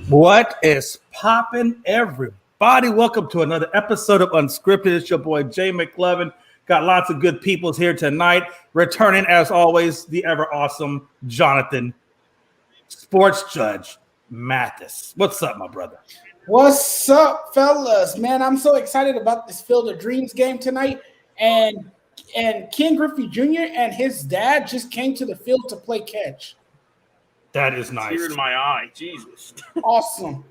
What is poppin', everybody? Welcome to another episode of Unscripted. It's your boy, Jay McLevin. Got lots of good peoples here tonight. Returning, as always, the ever-awesome Jonathan, Sports Judge Mathis. What's up, my brother? What's up, fellas? Man, I'm so excited about this Field of Dreams game tonight. And Ken Griffey Jr. and his dad just came to the field to play catch. That is nice. Tear in my eye. Jesus. Awesome.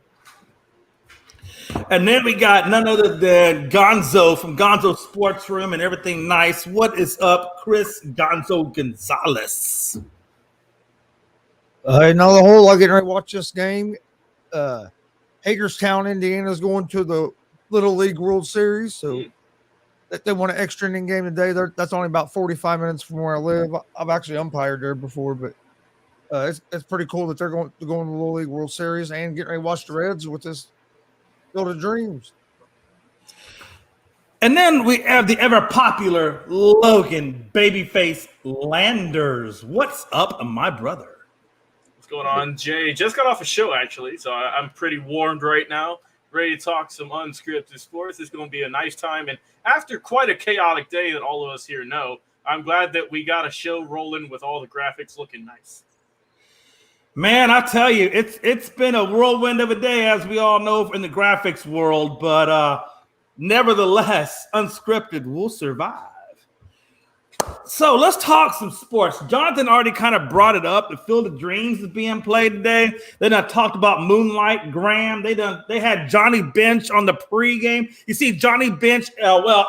And then we got none other than Gonzo from Gonzo Sports Room and everything nice. What is up, Chris Gonzo Gonzalez? Not a whole lot getting ready to watch this game. Hagerstown, Indiana's going to the Little League World Series, so they want an extra inning game today. That's only about 45 minutes from where I live. I've actually umpired there before, but it's pretty cool that they're going to the Little League World Series and getting ready to watch the Reds with this Field of Dreams. And then we have the ever popular Logan Babyface Landers. What's up, my brother? What's going on, Jay? Just got off a show, actually, so I'm pretty warmed right now. Ready to talk some unscripted sports. It's going to be a nice time. And after quite a chaotic day that all of us here know, I'm glad that we got a show rolling with all the graphics looking nice. Man, I tell you, it's been a whirlwind of a day, as we all know, in the graphics world. But nevertheless, Unscripted will survive. So let's talk some sports. Jonathan already kind of brought it up. The Field of Dreams is being played today. Then I talked about Moonlight Graham. They had Johnny Bench on the pregame. You see, Johnny Bench.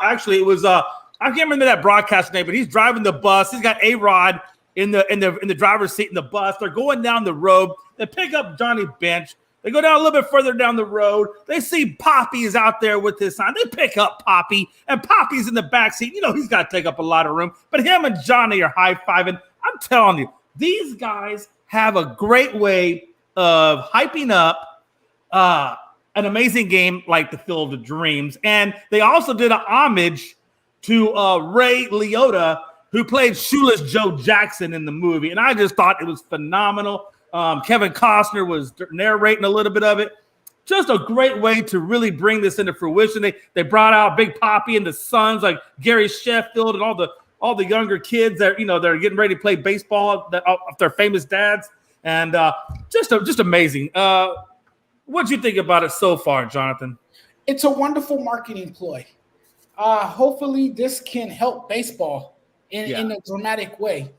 Actually, it was I can't remember that broadcast name, but he's driving the bus. He's got A-Rod in the driver's seat in the bus. They're going down the road. They pick up Johnny Bench. They go down a little bit further down the road. They see Poppy is out there with his sign. They pick up Poppy, and Poppy's in the backseat. You know, he's got to take up a lot of room. But him and Johnny are high-fiving. I'm telling you, these guys have a great way of hyping up an amazing game like the Field of Dreams. And they also did an homage to Ray Liotta, who played Shoeless Joe Jackson in the movie. And I just thought it was phenomenal. Kevin Costner was narrating a little bit of it. Just a great way to really bring this into fruition. They brought out Big Poppy and the sons like Gary Sheffield and all the younger kids that they're getting ready to play baseball of their famous dads, and just amazing. What'd you think about it so far, Jonathan? It's a wonderful marketing ploy. Hopefully, this can help baseball in a dramatic way.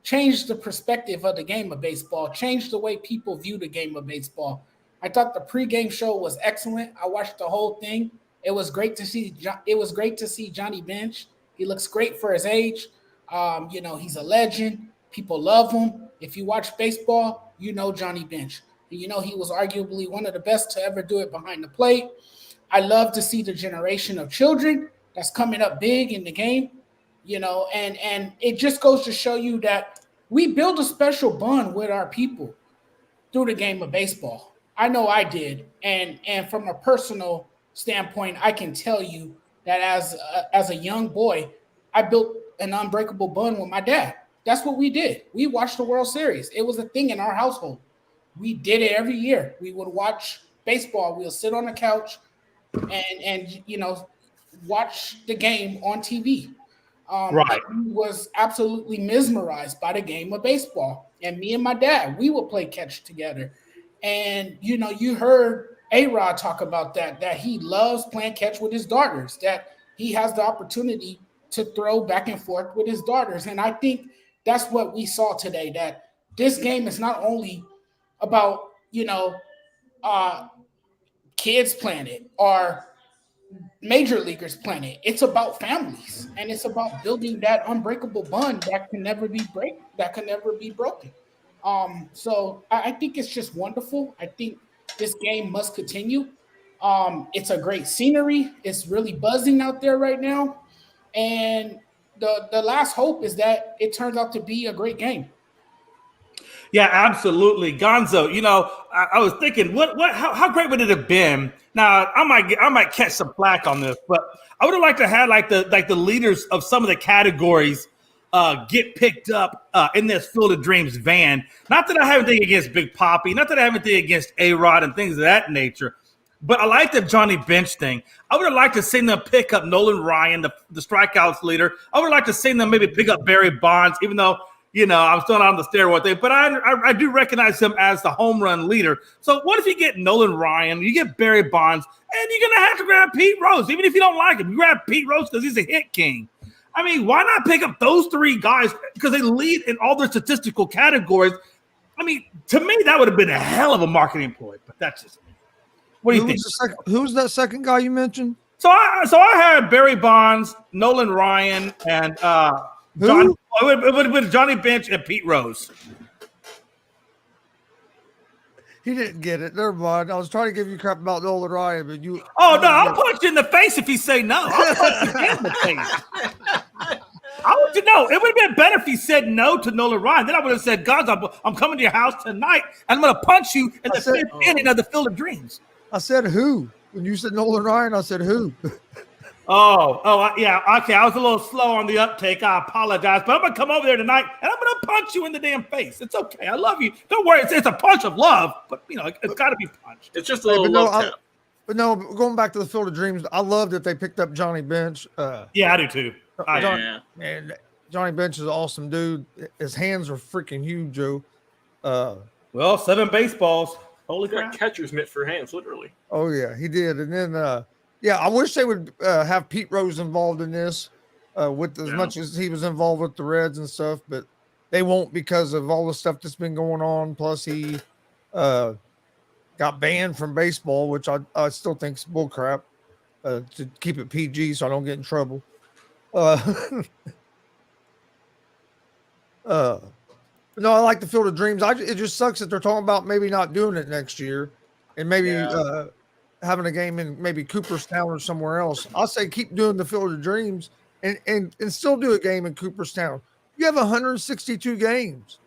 Change the perspective of the game of baseball, change the way people view the game of baseball. I thought the pregame show was excellent. I watched the whole thing. It was great to see. Johnny Bench. He looks great for his age. He's a legend. People love him. If you watch baseball, you know Johnny Bench. He was arguably one of the best to ever do it behind the plate. I love to see the generation of children that's coming up big in the game. And it just goes to show you that we build a special bond with our people through the game of baseball. I know I did. And from a personal standpoint, I can tell you that as a young boy, I built an unbreakable bond with my dad. That's what we did. We watched the World Series. It was a thing in our household. We did it every year. We would watch baseball. We'll sit on the couch and watch the game on TV. Right. He was absolutely mesmerized by the game of baseball. And me and my dad, we would play catch together. And, you heard A-Rod talk about that he loves playing catch with his daughters, that he has the opportunity to throw back and forth with his daughters. And I think that's what we saw today, that this game is not only about, kids playing it or major leaguers playing it. It's about families, and it's about building that unbreakable bond that can never be broken. So I think it's just wonderful. I think this game must continue. It's a great scenery. It's really buzzing out there right now, and the last hope is that it turns out to be a great game. Yeah, absolutely, Gonzo. I was thinking, how great would it have been? Now, I might catch some flack on this, but I would have liked to have like the leaders of some of the categories get picked up in this Field of Dreams van. Not that I have anything against Big Papi, not that I have anything against A-Rod and things of that nature, but I like the Johnny Bench thing. I would have liked to see them pick up Nolan Ryan, the strikeouts leader. I would have liked to see them maybe pick up Barry Bonds, even though, I'm still not on the steroid thing, but I do recognize him as the home run leader. So what if you get Nolan Ryan, you get Barry Bonds, and you're going to have to grab Pete Rose, even if you don't like him. You grab Pete Rose because he's a hit king. I mean, why not pick up those three guys? Because they lead in all their statistical categories. I mean, to me, that would have been a hell of a marketing ploy, but that's just me. What do you think? Who's that second guy you mentioned? So I had Barry Bonds, Nolan Ryan, and it would have been Johnny Bench and Pete Rose. He didn't get it. Never mind. I was trying to give you crap about Nolan Ryan, but you. Oh no! I'll punch you in the face if you say no. I'll punch you in the face. I want to know. It would have been better if he said no to Nolan Ryan. Then I would have said, "God, I'm coming to your house tonight, and I'm going to punch you in the fifth inning of the Field of Dreams." I said who? When you said Nolan Ryan, I said who? Yeah. Okay, I was a little slow on the uptake. I apologize, but I'm gonna come over there tonight and I'm gonna punch you in the damn face. It's okay. I love you. Don't worry. It's a punch of love, but it's got to be punched. It's just a little love tap. But no, going back to the Field of Dreams, I love that they picked up Johnny Bench. Yeah, I do too. And Johnny Bench is an awesome dude. His hands are freaking huge, Joe. 7 baseballs. Holy crap! Catcher's mitt for hands, literally. Oh yeah, he did. And then I wish they would have Pete Rose involved in this with as much as he was involved with the Reds and stuff, but they won't because of all the stuff that's been going on. Plus, he got banned from baseball, which I still think is bullcrap to keep it PG so I don't get in trouble. No, I like the Field of Dreams. It just sucks that they're talking about maybe not doing it next year and maybe having a game in maybe Cooperstown or somewhere else. I'll say keep doing the Field of Dreams and still do a game in Cooperstown. You have 162 games.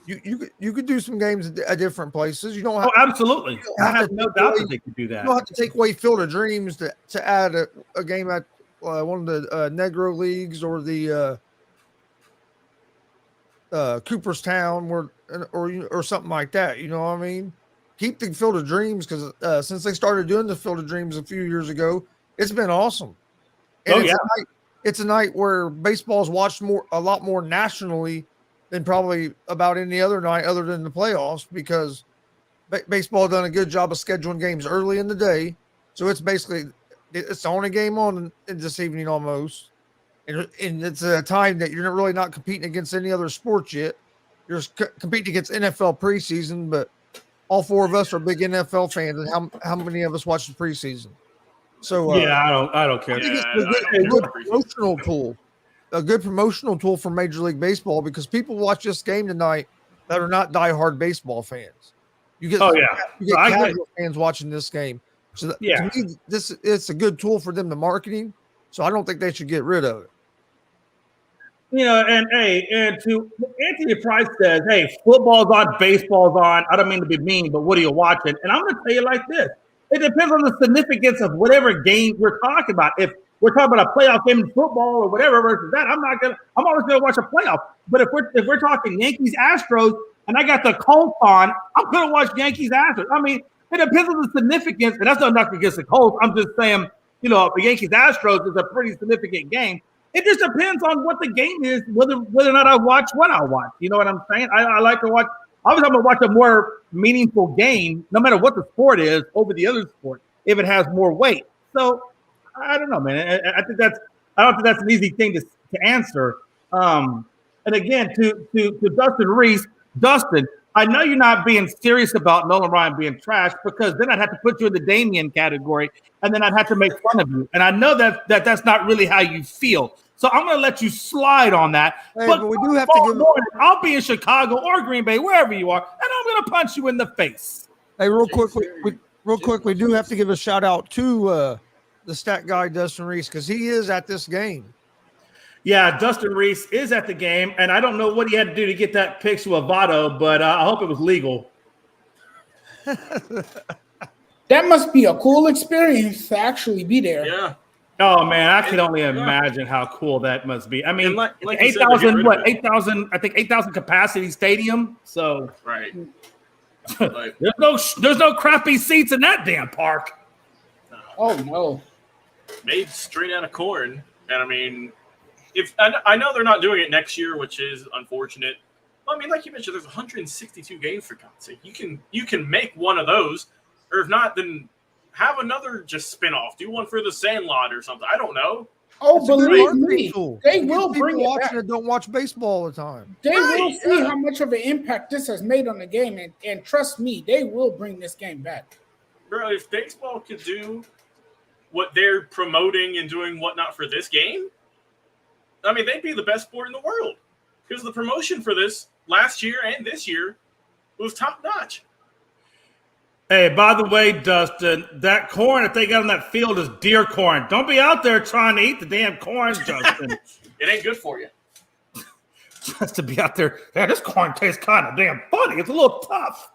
You could do some games at different places. You don't have absolutely. I have no doubt that they could do that. You don't have to take away Field of Dreams to add a game at one of the Negro leagues or the Cooperstown or something like that. You know what I mean? Keep the Field of Dreams because since they started doing the Field of Dreams a few years ago, it's been awesome. And it's a night where baseball's watched a lot more nationally than probably about any other night other than the playoffs because baseball done a good job of scheduling games early in the day. So it's basically it's the only game on this evening almost. And it's a time that you're really not competing against any other sports yet. You're competing against NFL preseason, but all four of us are big NFL fans. And how many of us watch the preseason? So I don't care. I think it's a good promotional tool, a good promotional tool for Major League Baseball because people watch this game tonight that are not diehard baseball fans. You get casual fans watching this game. So to me, it's a good tool for them to marketing. So I don't think they should get rid of it. And to Anthony Price says, hey, football's on, baseball's on. I don't mean to be mean, but what are you watching? And I'm going to tell you like this. It depends on the significance of whatever game we're talking about. If we're talking about a playoff game in football or whatever versus that, I'm always going to watch a playoff. But if we're talking Yankees Astros and I got the Colts on, I'm going to watch Yankees Astros. I mean, it depends on the significance, and that's not nothing against the Colts. I'm just saying, the Yankees Astros is a pretty significant game. It just depends on what the game is, whether or not I watch what I watch. You know what I'm saying? I like to watch. Obviously, I'm gonna watch a more meaningful game, no matter what the sport is, over the other sport if it has more weight. So I don't know, man. I don't think that's an easy thing to answer. And again, to Dustin Reese, Dustin, I know you're not being serious about Nolan Ryan being trash because then I'd have to put you in the Damien category and then I'd have to make fun of you. And I know that's not really how you feel. So I'm going to let you slide on that. Hey, but we do have to I'll be in Chicago or Green Bay, wherever you are, and I'm going to punch you in the face. Hey, real quick, we do have to give a shout out to the stat guy, Dustin Reese, because he is at this game. Yeah, Dustin Reese is at the game, and I don't know what he had to do to get that picture of Votto, but I hope it was legal. That must be a cool experience to actually be there. Yeah. Oh man, I can only imagine how cool that must be. I mean, like 8,000, 8,000, I think 8,000 capacity stadium. So right. there's no crappy seats in that damn park. Oh no. Made straight out of corn. And I mean, if I know they're not doing it next year, which is unfortunate. I mean, like you mentioned, there's 162 games for God's sake. You can make one of those, or if not, then have another just spin-off. Do one for the Sandlot or something. I don't know. Oh, believe me, they will bring it watching back. it. Don't watch baseball all the time. They will see how much of an impact this has made on the game, and trust me, they will bring this game back. Bro, if baseball could do what they're promoting and doing whatnot for this game, I mean, they'd be the best sport in the world. Because the promotion for this last year and this year was top-notch. Hey, by the way, Dustin, that corn that they got on that field is deer corn. Don't be out there trying to eat the damn corn, Justin. It ain't good for you. Just to be out there, yeah, this corn tastes kind of damn funny. It's a little tough.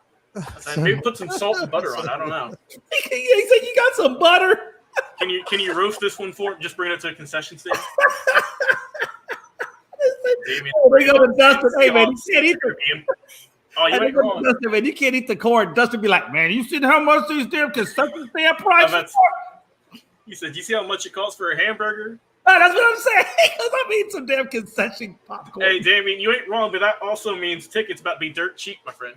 Maybe put some salt and butter on it. I don't know. He said, you got some butter? Can you roast this one for it? Just bring it to a concession stand? They go to Dustin. Hey, man, you can't eat the Oh, you ain't wrong. Dustin, man, you can't eat the corn. Dustin be like, man, you see how much these damn concession stand prices are? He said, you see how much it costs for a hamburger? Oh, that's what I'm saying. I'm eating some damn concession popcorn. Hey, Damien, you ain't wrong, but that also means tickets about to be dirt cheap, my friend.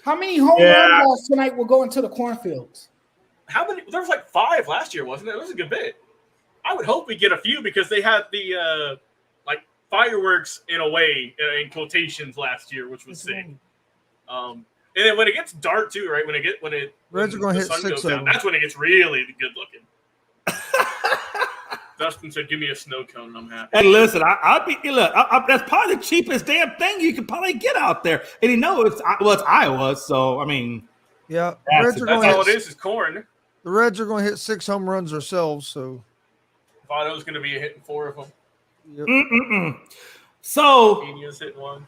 How many home run balls tonight will go into the cornfields? How many? There was like 5 last year, wasn't it? It was a good bit. I would hope we get a few because they had the fireworks in a way in quotations last year, which was sick. And then when it gets dark too, right? When Reds are going to hit 6 of them. That's when it gets really good looking. Dustin said, "Give me a snow cone, and I'm happy." Hey, listen, that's probably the cheapest damn thing you could probably get out there. And it's Iowa, so I mean, yeah, that's all it is corn. The Reds are going to hit 6 home runs themselves, so Votto's going to be hitting 4 of them. Yep. So Pina's hitting 1.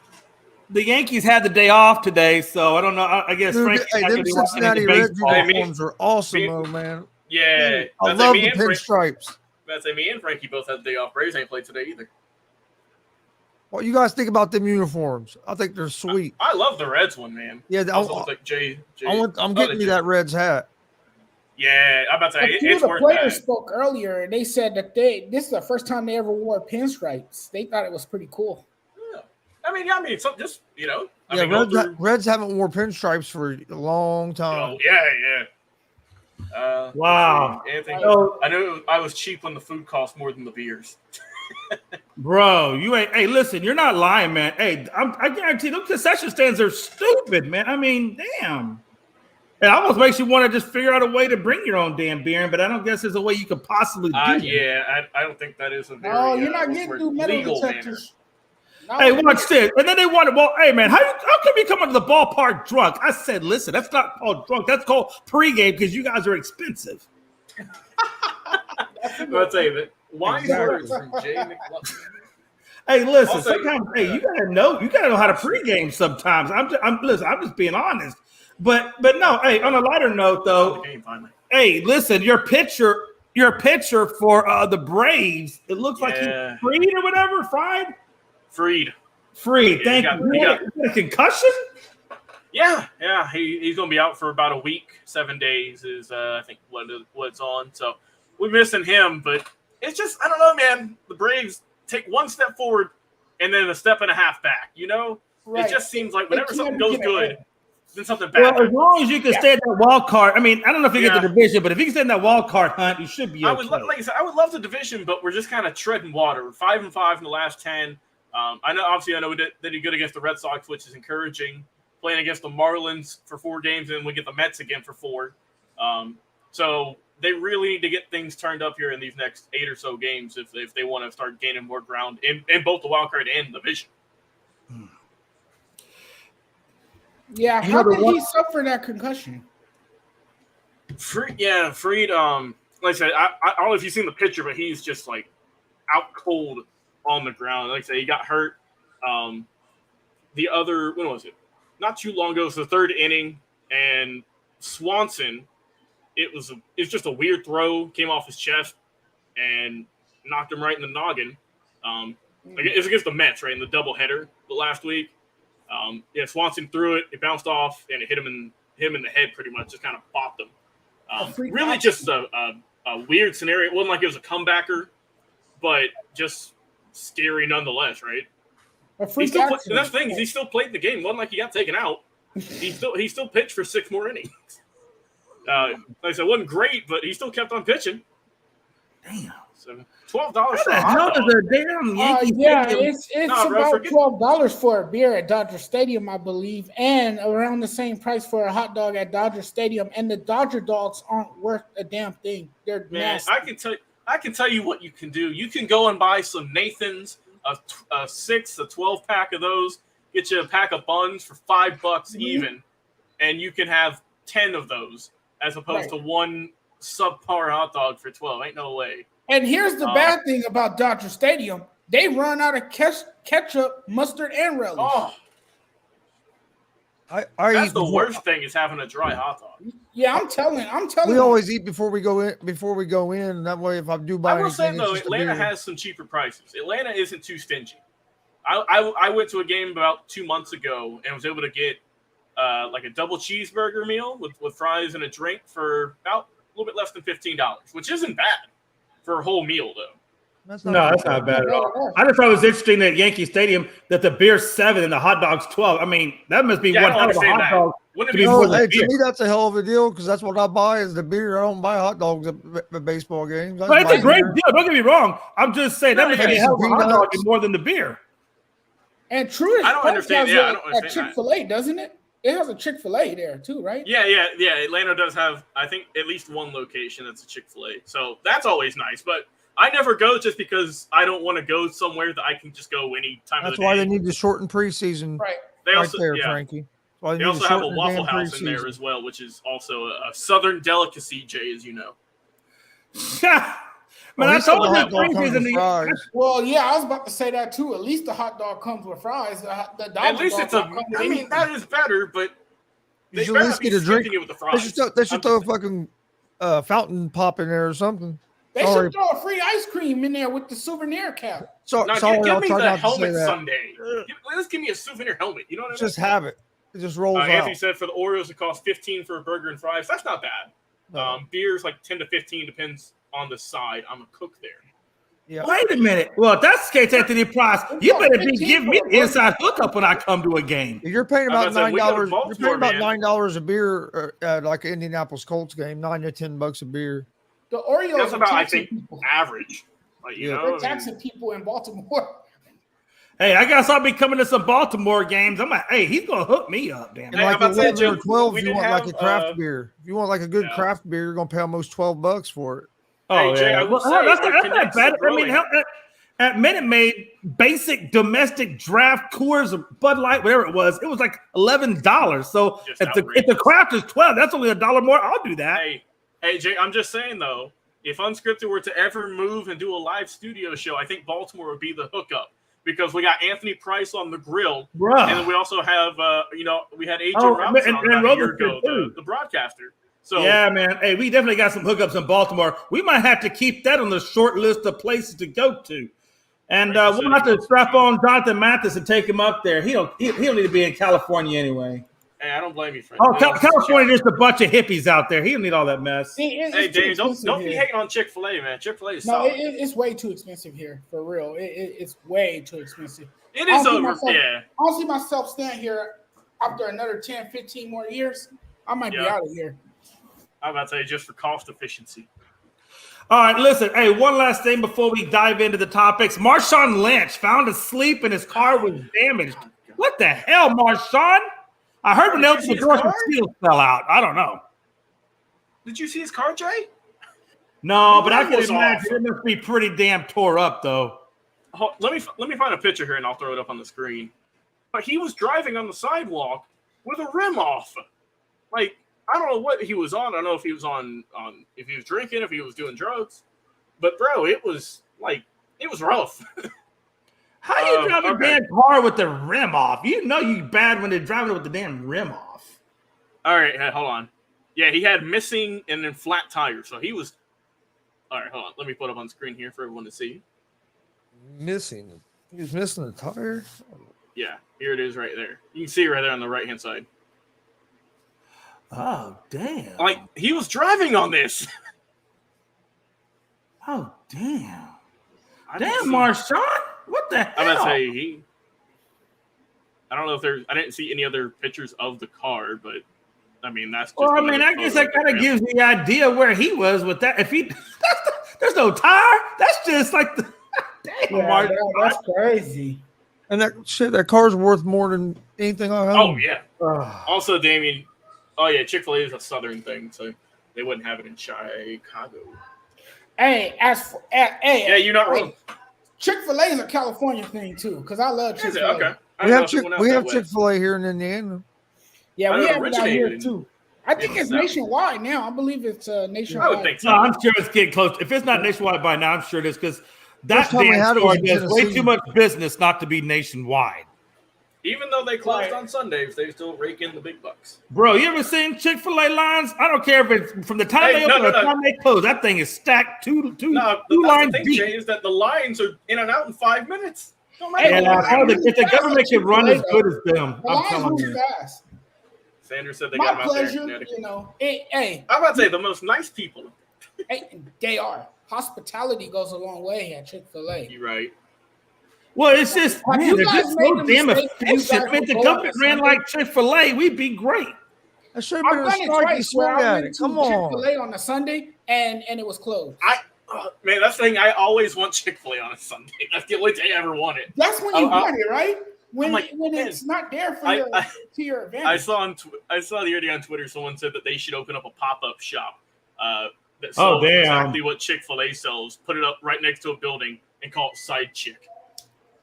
The Yankees had the day off today, so I don't know. I guess Dude, them Cincinnati Reds uniforms are awesome, though, man. Yeah, I love the pinstripes. That's me and Frankie both had the day off. Braves ain't played today either. What you guys think about them uniforms? I think they're sweet. I love the Reds one, man. Yeah, like I'm getting me that Reds hat. Yeah, I'm about to say it's worth that. The players spoke earlier, and they said that this is the first time they ever wore pinstripes. They thought it was pretty cool. Yeah. I mean, so just Reds haven't worn pinstripes for a long time. Oh, yeah. Wow. Anthony, I knew I was cheap when the food cost more than the beers. Bro, you ain't. Hey, listen, you're not lying, man. Hey, I guarantee those concession stands are stupid, man. I mean, damn. It almost makes you want to just figure out a way to bring your own damn beer, but I don't guess there's a way you could possibly do it. Yeah, I don't think that is a very you're not getting through metal detectors. Hey, watch this. And then they wanted, well, hey, man, how come you come into the ballpark drunk? I said, listen, that's not called drunk. That's called pregame because you guys are expensive. I'll tell you that. Wise words from Jay McLaughlin. Hey, listen, sometimes, you gotta know how to pregame sometimes. I'm just being honest. But no, hey, on a lighter note though, hey, listen, your pitcher for the Braves, it looks like he's Freed or whatever, Freed. Thank you. He got a concussion? Yeah. He's gonna be out for about a week. 7 days is I think what it's on. So we're missing him, but it's just I don't know, man. The Braves take one step forward and then a step and a half back. You know, It just seems like whenever something goes good, then something bad. Well, as long as you can stay in that wild card. I mean, I don't know if you get the division, but if you can stay in that wild card hunt, you should be okay. Like I said, I would love the division, but we're just kind of treading water. We're 5-5 in the last 10. I know we did good against the Red Sox, which is encouraging. Playing against the Marlins for 4 games, and we get the Mets again for 4. So they really need to get things turned up here in these next 8 or so games if they want to start gaining more ground in both the wild card and the division. Yeah, how did he suffer that concussion? Freed. Like I said, I don't know if you've seen the picture, but he's just like out cold on the ground. Like I said, he got hurt. The other, when was it? Not too long ago, it was the 3rd inning, and Swanson, it's just a weird throw, came off his chest, and knocked him right in the noggin. It was against the Mets, right, in the doubleheader last week. Swanson threw it, it bounced off, and it hit him in the head pretty much, just kind of bopped him. Really just a weird scenario. It wasn't like it was a comebacker, but just scary nonetheless, right? That's the thing, he still played the game. It wasn't like he got taken out. He still pitched for 6 more innings. Like I said, it wasn't great, but he still kept on pitching. Damn. So $12 for a hot dog. It's about $12 for a beer at Dodger Stadium, I believe, and around the same price for a hot dog at Dodger Stadium. And the Dodger dogs aren't worth a damn thing. They're nasty. I can tell you what you can do. You can go and buy some Nathan's, a 12 pack of those. Get you a pack of buns for $5 even, and you can have 10 of those as opposed to one subpar hot dog for 12. Ain't no way. And here's the bad thing about Dodger Stadium. They run out of ketchup, mustard, and relish. Oh. That's the worst thing is having a dry hot dog. Yeah, I'm telling. We always eat before we go in. That way, if I do buy anything, I will say though, Atlanta has some cheaper prices. Atlanta isn't too stingy. I went to a game about 2 months ago and was able to get like a double cheeseburger meal with fries and a drink for about a little bit less than $15, which isn't bad for a whole meal though. That's not bad at all. I just thought it was interesting at Yankee Stadium that the beer's $7 and the hot dog's $12. I mean, that must be one hell of a hot dog. To me, that's a hell of a deal because that's what I buy is the beer. I don't buy hot dogs at baseball games. But it's a great deal. Don't get me wrong. I'm just saying that must be a hell of a hot dog more than the beer. And Truist I don't understand. Yeah, I don't understand. Chick-fil-A, doesn't it? It has a Chick-fil-A there too, right? Yeah. Atlanta does have, I think, at least one location that's a Chick-fil-A. So that's always nice. But I never go just because I don't want to go somewhere that I can just go any time of the day. That's why they need to shorten preseason. Right. They also, Frankie. They also have a Waffle House in there as well, which is also a Southern delicacy, Jay, as you know. Man, I told you Well, yeah, I was about to say that too. At least the hot dog comes with fries. At least it's that is better, but they should at least get a drink. It with the fries. They should throw a fucking fountain pop in there or something. They should throw a free ice cream in there with the souvenir cap. Give me the helmet Sunday. Let's give me a souvenir helmet. You know what I mean? Just have it. It just rolls out. Anthony said for the Oreos, it costs $15 for a burger and fries. That's not bad. No. Beer's like $10 to $15, depends on the side. I'm a cook there. Yeah. Wait a minute. Well, if that's the case, Anthony Price, you better give me the inside hookup when I come to a game. You're paying about $9. You're paying about $9 a beer at like an Indianapolis Colts game. $9 to $10 a beer. The Oreos. That's about, I think, average. Like, they're taxing people in Baltimore. Hey, I guess I'll be coming to some Baltimore games. I'm like, hey, he's gonna hook me up, damn. And like 11 or 12, if you want like a craft beer. If you want like a good craft beer, you're gonna pay almost $12 for it. Oh, hey, Jay, yeah. That's not bad. I mean, at Minute Maid, basic domestic draft Coors, Bud Light, whatever it was like $11. So if the craft is $12, that's only $1 more. I'll do that. Hey, Jay, I'm just saying though, if Unscripted were to ever move and do a live studio show, I think Baltimore would be the hookup. Because we got Anthony Price on the grill, and then we also have, we had AJ Robinson on a year ago, the broadcaster. So yeah, man. Hey, we definitely got some hookups in Baltimore. We might have to keep that on the short list of places to go to, and we'll have to strap on Jonathan Mathis and take him up there. He'll need to be in California anyway. Hey, I don't blame you, friend. Oh, California, just a bunch of hippies out there. He don't need all that mess. Hey, James, don't be hating on Chick-fil-A, man. Chick-fil-A is solid. It's way too expensive here, for real. It's way too expensive. It is over, I don't see myself staying here after another 10, 15 more years. I might be out of here. I'm about to say just for cost efficiency. All right, listen. Hey, one last thing before we dive into the topics. Marshawn Lynch found asleep and his car was damaged. What the hell, Marshawn? I heard when the door seal fell out. I don't know. Did you see his car, Jay? No, but I can imagine it must be pretty damn tore up, though. Let me find a picture here, and I'll throw it up on the screen. But he was driving on the sidewalk with a rim off. Like, I don't know what he was on. I don't know if he was on if he was drinking, if he was doing drugs. But, bro, it was rough. How do you drive a damn car with the rim off? You know you bad when they're driving it with the damn rim off. All right, hold on. Yeah, he had missing and then flat tires, so he was All right, hold on. Let me put up on screen here for everyone to see. Missing. He's missing the tire. Yeah, here it is right there. You can see it right there on the right-hand side. Oh, damn. Like, he was driving on this. Oh, damn. I Damn, didn't see- Marshawn. What the hell? I'm going to say I don't know if I didn't see any other pictures of the car, but I mean, that's just. Well, I mean, I guess that kind of gives me the idea where he was with that. If he, there's no tire. That's just like the. Damn, Yeah, that's crazy. And that car's worth more than anything I own. Oh yeah. Also, Damien. Oh yeah, Chick-fil-A is a Southern thing, so they wouldn't have it in Chicago. Hey, yeah, you're not wrong. Chick-fil-A is a California thing too, because I love Chick-fil-A. Okay. We have Chick-fil-A here in Indiana. Yeah, we have it out here too. I think it's nationwide now. I believe it's nationwide. I would think so. No, I'm sure it's getting close. If it's not nationwide by now, I'm sure it is because that damn store does way too much business not to be nationwide. Even though they closed on Sundays, they still rake in the big bucks. Bro, you ever seen Chick-fil-A lines? I don't care if it's from the time they open to the time they close. That thing is stacked two lines deep. Jay, is that the lines are in and out in 5 minutes. Don't matter. If the government can run as good as them, I'm telling you. Fast. Sanders said they got them out there in Connecticut. You know, hey, I'm about to say the most nice people. Hey, they are. Hospitality goes a long way at Chick-fil-A. You're right. Well, it's just, man, they're just so damn efficient. I mean, if the government ran like Chick-fil-A, we'd be great. I should have been a strike. Come on. Chick-fil-A on a Sunday, and it was closed. Man, that's the thing. I always want Chick-fil-A on a Sunday. That's the only day I ever want it. That's when you want it, right? When it's not there for your advantage. I saw the other day on Twitter someone said that they should open up a pop-up shop that sells exactly what Chick-fil-A sells. Put it up right next to a building and call it Side Chick.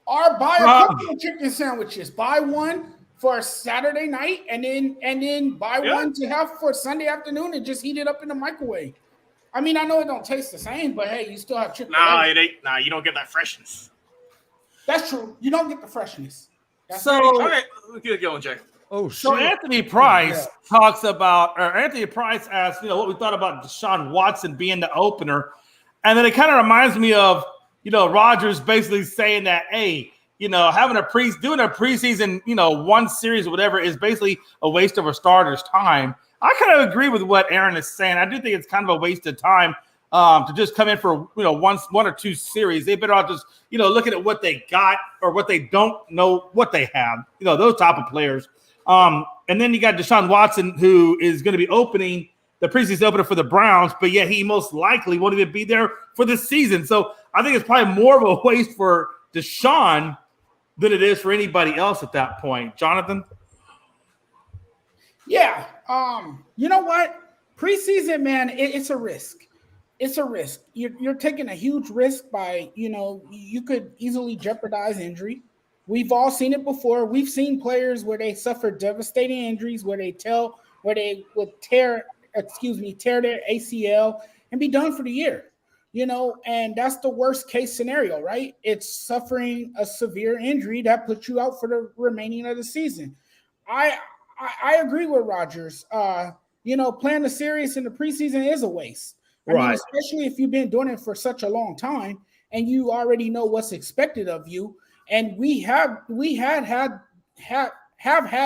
Or buy a couple of chicken sandwiches. Buy one for Saturday night, and then buy one to have for Sunday afternoon, and just heat it up in the microwave. I mean, I know it don't taste the same, but hey, you still have Chick-fil-A. Nah, it ain't. Nah, you don't get that freshness. That's true. You don't get the freshness. All right, let's get going, Jay. Oh, shit. So Anthony Price talks about, or Anthony Price asked, what we thought about Deshaun Watson being the opener, and then it kind of reminds me of, Rodgers basically saying that, hey, doing a preseason, one series or whatever is basically a waste of a starter's time. I kind of agree with what Aaron is saying. I do think it's kind of a waste of time to just come in for one or two series. They better off just looking at what they got or what they don't know what they have. Those type of players. And then you got Deshaun Watson, who is going to be opening the preseason opener for the Browns, but yet he most likely won't even be there for the season. So I think it's probably more of a waste for Deshaun than it is for anybody else at that point. Jonathan? Yeah. You know what? Preseason, man, it's a risk. It's a risk. You're taking a huge risk by, you could easily jeopardize injury. We've all seen it before. We've seen players where they suffer devastating injuries, where they would tear their ACL and be done for the year. And that's the worst case scenario, right? It's suffering a severe injury that puts you out for the remaining of the season. I agree with Rodgers. Playing the series in the preseason is a waste. I mean, especially if you've been doing it for such a long time and you already know what's expected of you. And we had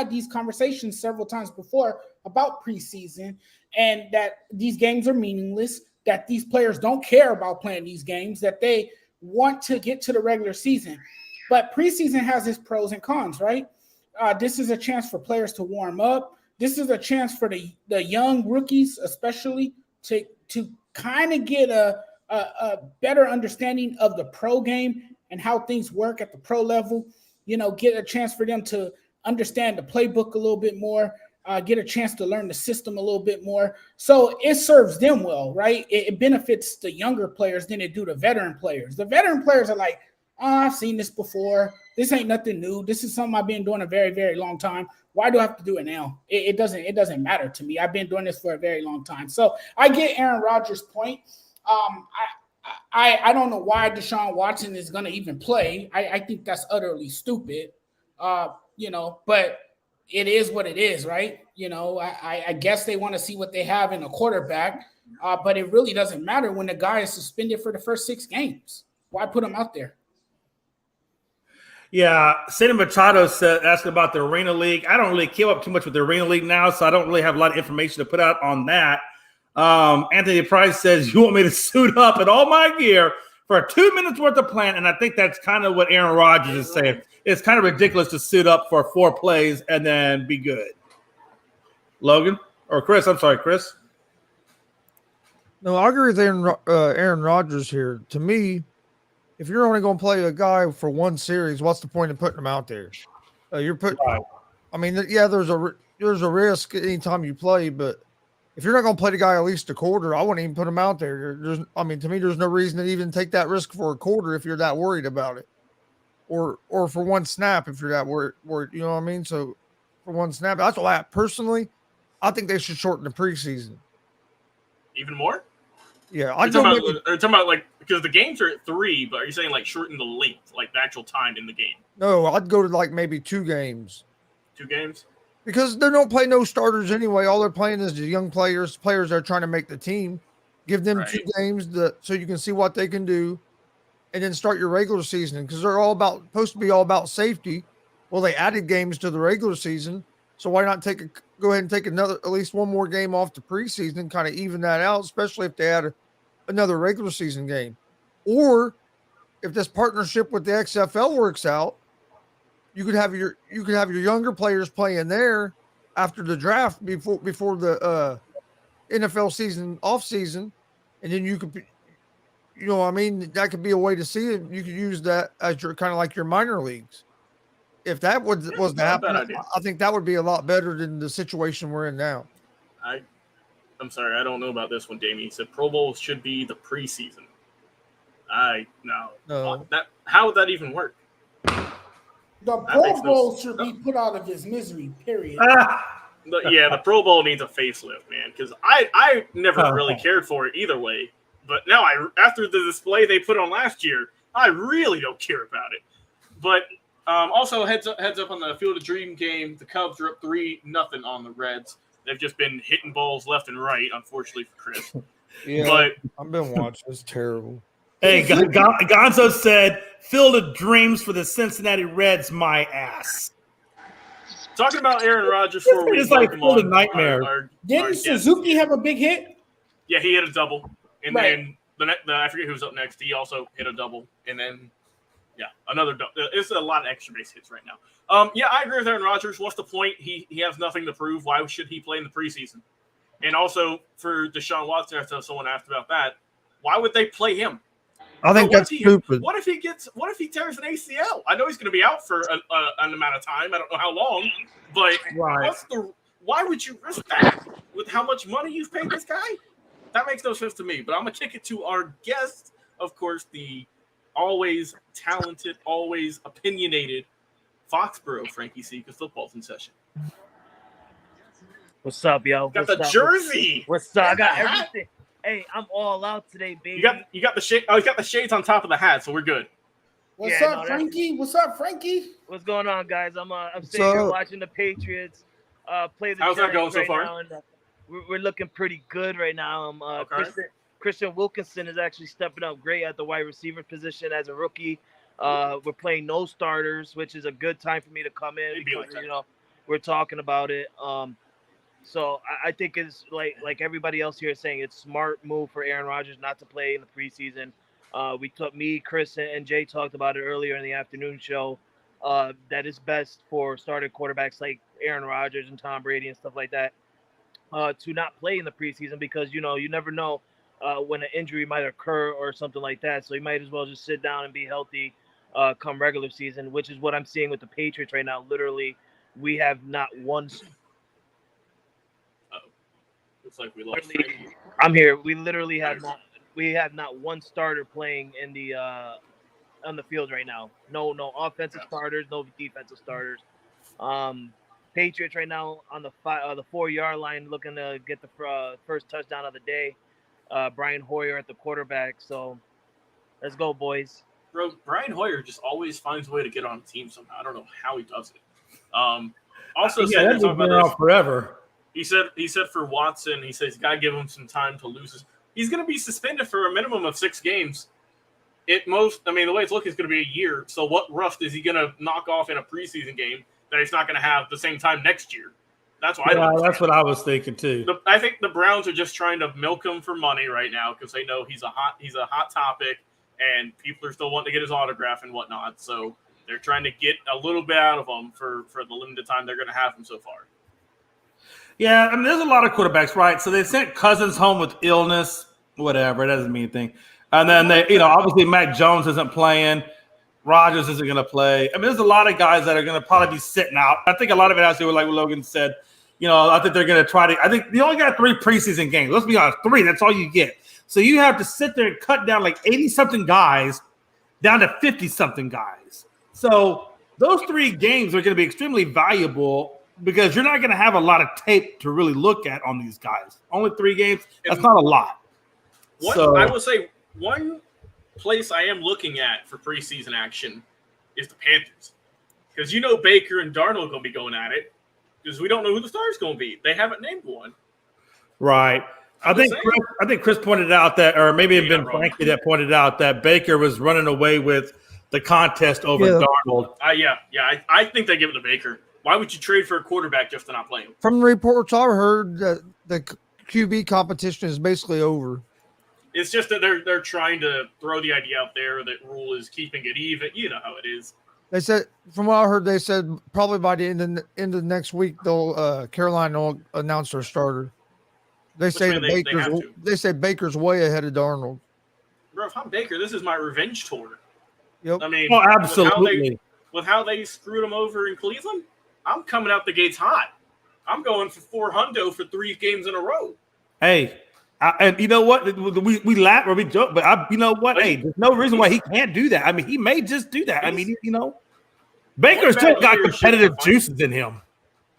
these conversations several times before about preseason, and that these games are meaningless, that these players don't care about playing these games, that they want to get to the regular season. But preseason has its pros and cons, right? This is a chance for players to warm up. This is a chance for the young rookies, especially, to kind of get a better understanding of the pro game and how things work at the pro level. Get a chance for them to understand the playbook a little bit more, get a chance to learn the system a little bit more. So it serves them well, right? It benefits the younger players than it do the veteran players. The veteran players are like, I've seen this before. This ain't nothing new. This is something I've been doing a very, very long time. Why do I have to do it now? It doesn't matter to me. I've been doing this for a very long time. So I get Aaron Rodgers' point. I don't know why Deshaun Watson is going to even play. I think that's utterly stupid, but it is what it is, right? I guess they want to see what they have in a quarterback. But it really doesn't matter when the guy is suspended for the first 6 games. Why put him out there? Yeah, Sidney Machado said asking about the Arena League. I don't really keep up too much with the Arena League now, so I don't really have a lot of information to put out on that. Anthony Price says, you want me to suit up in all my gear for 2 minutes worth of plan? And I think that's kind of what Aaron Rodgers is saying. It's kind of ridiculous to suit up for 4 plays and then be good. Logan? Or Chris, I'm sorry, Chris. No, I agree with Aaron Rodgers here. To me, if you're only going to play a guy for 1 series, what's the point of putting him out there? You're putting. Right. I mean, yeah, there's a risk anytime you play, but if you're not going to play the guy at least a quarter, I wouldn't even put him out there. To me, there's no reason to even take that risk for a quarter if you're that worried about it, or for 1 snap if you're that worried. You know what I mean? So for 1 snap, that's why I think they should shorten the preseason. Even more? Yeah, are you talking about like, because the games are at 3, but are you saying like shorten the length, like the actual time in the game? No, I'd go to like maybe 2 games. 2 games? Because they don't play no starters anyway. All they're playing is the young players that are trying to make the team. Give them 2 games so you can see what they can do, and then start your regular season, because they're supposed to be all about safety. Well, they added games to the regular season, so why not go ahead and take at least 1 more game off the preseason and kind of even that out, especially if they add another regular season game. Or if this partnership with the XFL works out, you could have your younger players playing there after the draft before the NFL season off season, and then you could, you know what I mean, that could be a way to see it. You could use that as your kind of like your minor leagues. If that was to happen, I think that would be a lot better than the situation we're in now. I'm sorry, I don't know about this one, Damien. He said Pro Bowl should be the preseason. No. How would that even work? The Pro Bowl should be put out of his misery, period. The Pro Bowl needs a facelift, man, because I never really cared for it either way. But now, after the display they put on last year, I really don't care about it. But also, heads up on the Field of Dream game, the Cubs are up 3-0 on the Reds. They've just been hitting balls left and right, unfortunately for Chris. Yeah, but I've been watching. It's terrible. Hey, Gonzo said, Field of Dreams for the Cincinnati Reds, my ass. Talking about Aaron Rodgers for a week. It's like Field of Nightmare. Didn't Suzuki have a big hit? Yeah, he hit a double. And then I forget who was up next. He also hit a double. And then, another double. It's a lot of extra base hits right now. I agree with Aaron Rodgers. What's the point? He has nothing to prove. Why should he play in the preseason? And also, for Deshaun Watson, after someone asked about that, why would they play him? I think that's stupid. What if he tears an ACL? I know he's going to be out for an amount of time. I don't know how long, but why would you risk that with how much money you've paid this guy? That makes no sense to me. But I'm going to kick it to our guest, of course, the always talented, always opinionated Foxborough Frankie C, because football's in session. What's up, yo? Got the jersey. What's up? I got everything. Hey, I'm all out today, baby. You got the shade. Oh, he's got the shades on top of the hat, so we're good. What's up, Frankie? What's up, Frankie? What's going on, guys? I'm sitting here watching the Patriots play the. How's that going so far? Now, and, we're looking pretty good right now. Christian Wilkinson is actually stepping up great at the wide receiver position as a rookie. We're playing no starters, which is a good time for me to come in because we're talking about it. So I think it's like everybody else here is saying, it's smart move for Aaron Rodgers not to play in the preseason. Chris, and Jay talked about it earlier in the afternoon show. That is best for starting quarterbacks like Aaron Rodgers and Tom Brady and stuff like that to not play in the preseason because you never know when an injury might occur or something like that. So you might as well just sit down and be healthy come regular season, which is what I'm seeing with the Patriots right now. Literally, we have not one. Looks like we lost. I'm here. We literally have not one starter playing in the on the field right now. No offensive starters, no defensive starters. Patriots right now on the 4-yard line, looking to get the first touchdown of the day. Brian Hoyer at the quarterback. So let's go, boys. Bro, Brian Hoyer just always finds a way to get on a team somehow. I don't know how he does it. Also, that's been around forever. He said for Watson, he says he's got to give him some time to lose. He's going to be suspended for a minimum of 6 games. The way it's looking is going to be a year. So what rust is he going to knock off in a preseason game that he's not going to have the same time next year? That's what that's what I was thinking too. I think the Browns are just trying to milk him for money right now because they know he's a hot topic and people are still wanting to get his autograph and whatnot. So they're trying to get a little bit out of him for the limited time they're going to have him so far. Yeah, I mean, there's a lot of quarterbacks, right? So they sent Cousins home with illness, whatever. It doesn't mean anything. And then obviously Mac Jones isn't playing. Rodgers isn't going to play. I mean, there's a lot of guys that are going to probably be sitting out. I think a lot of it has to do with, like what Logan said. I think they're going to try to – I think you only got 3 preseason games. Let's be honest, 3. That's all you get. So you have to sit there and cut down like 80-something guys down to 50-something guys. So those 3 games are going to be extremely valuable because you're not going to have a lot of tape to really look at on these guys. Only 3 games. That's not a lot. I will say one place I am looking at for preseason action is the Panthers. Because Baker and Darnold are going to be going at it because we don't know who the starter's going to be. They haven't named one. Right. I think Chris pointed out that, or maybe it been Frankie that pointed out that Baker was running away with the contest over Darnold. I think they give it to Baker. Why would you trade for a quarterback just to not play him? From the reports I heard, the QB competition is basically over. It's just that they're trying to throw the idea out there that Rule is keeping it even. You know how it is. They said, from what I heard, they said probably by the end of next week, Carolina will announce their starter. They say Baker's way ahead of Darnold. Bro, if I'm Baker, this is my revenge tour. Yep. I mean, absolutely. With how they screwed him over in Cleveland, I'm coming out the gates hot. I'm going for $400 for 3 games in a row. Hey, and you know what? We laugh or we joke, but you know what? Hey, there's no reason why he can't do that. I mean, he may just do that. I mean, Baker's still got competitive juices in him.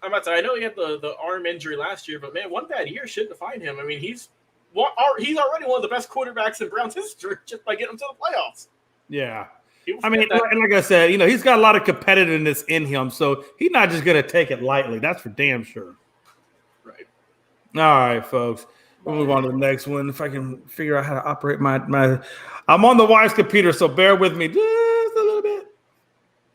I'm about to say, I know he had the arm injury last year, but man, one bad year shouldn't define him. I mean, he's already one of the best quarterbacks in Browns history just by getting him to the playoffs. Yeah. I mean, and like I said, he's got a lot of competitiveness in him, so he's not just going to take it lightly. That's for damn sure. Right. All right, folks. We'll move on to the next one. If I can figure out how to operate my I'm on the Wise computer, so bear with me just a little bit.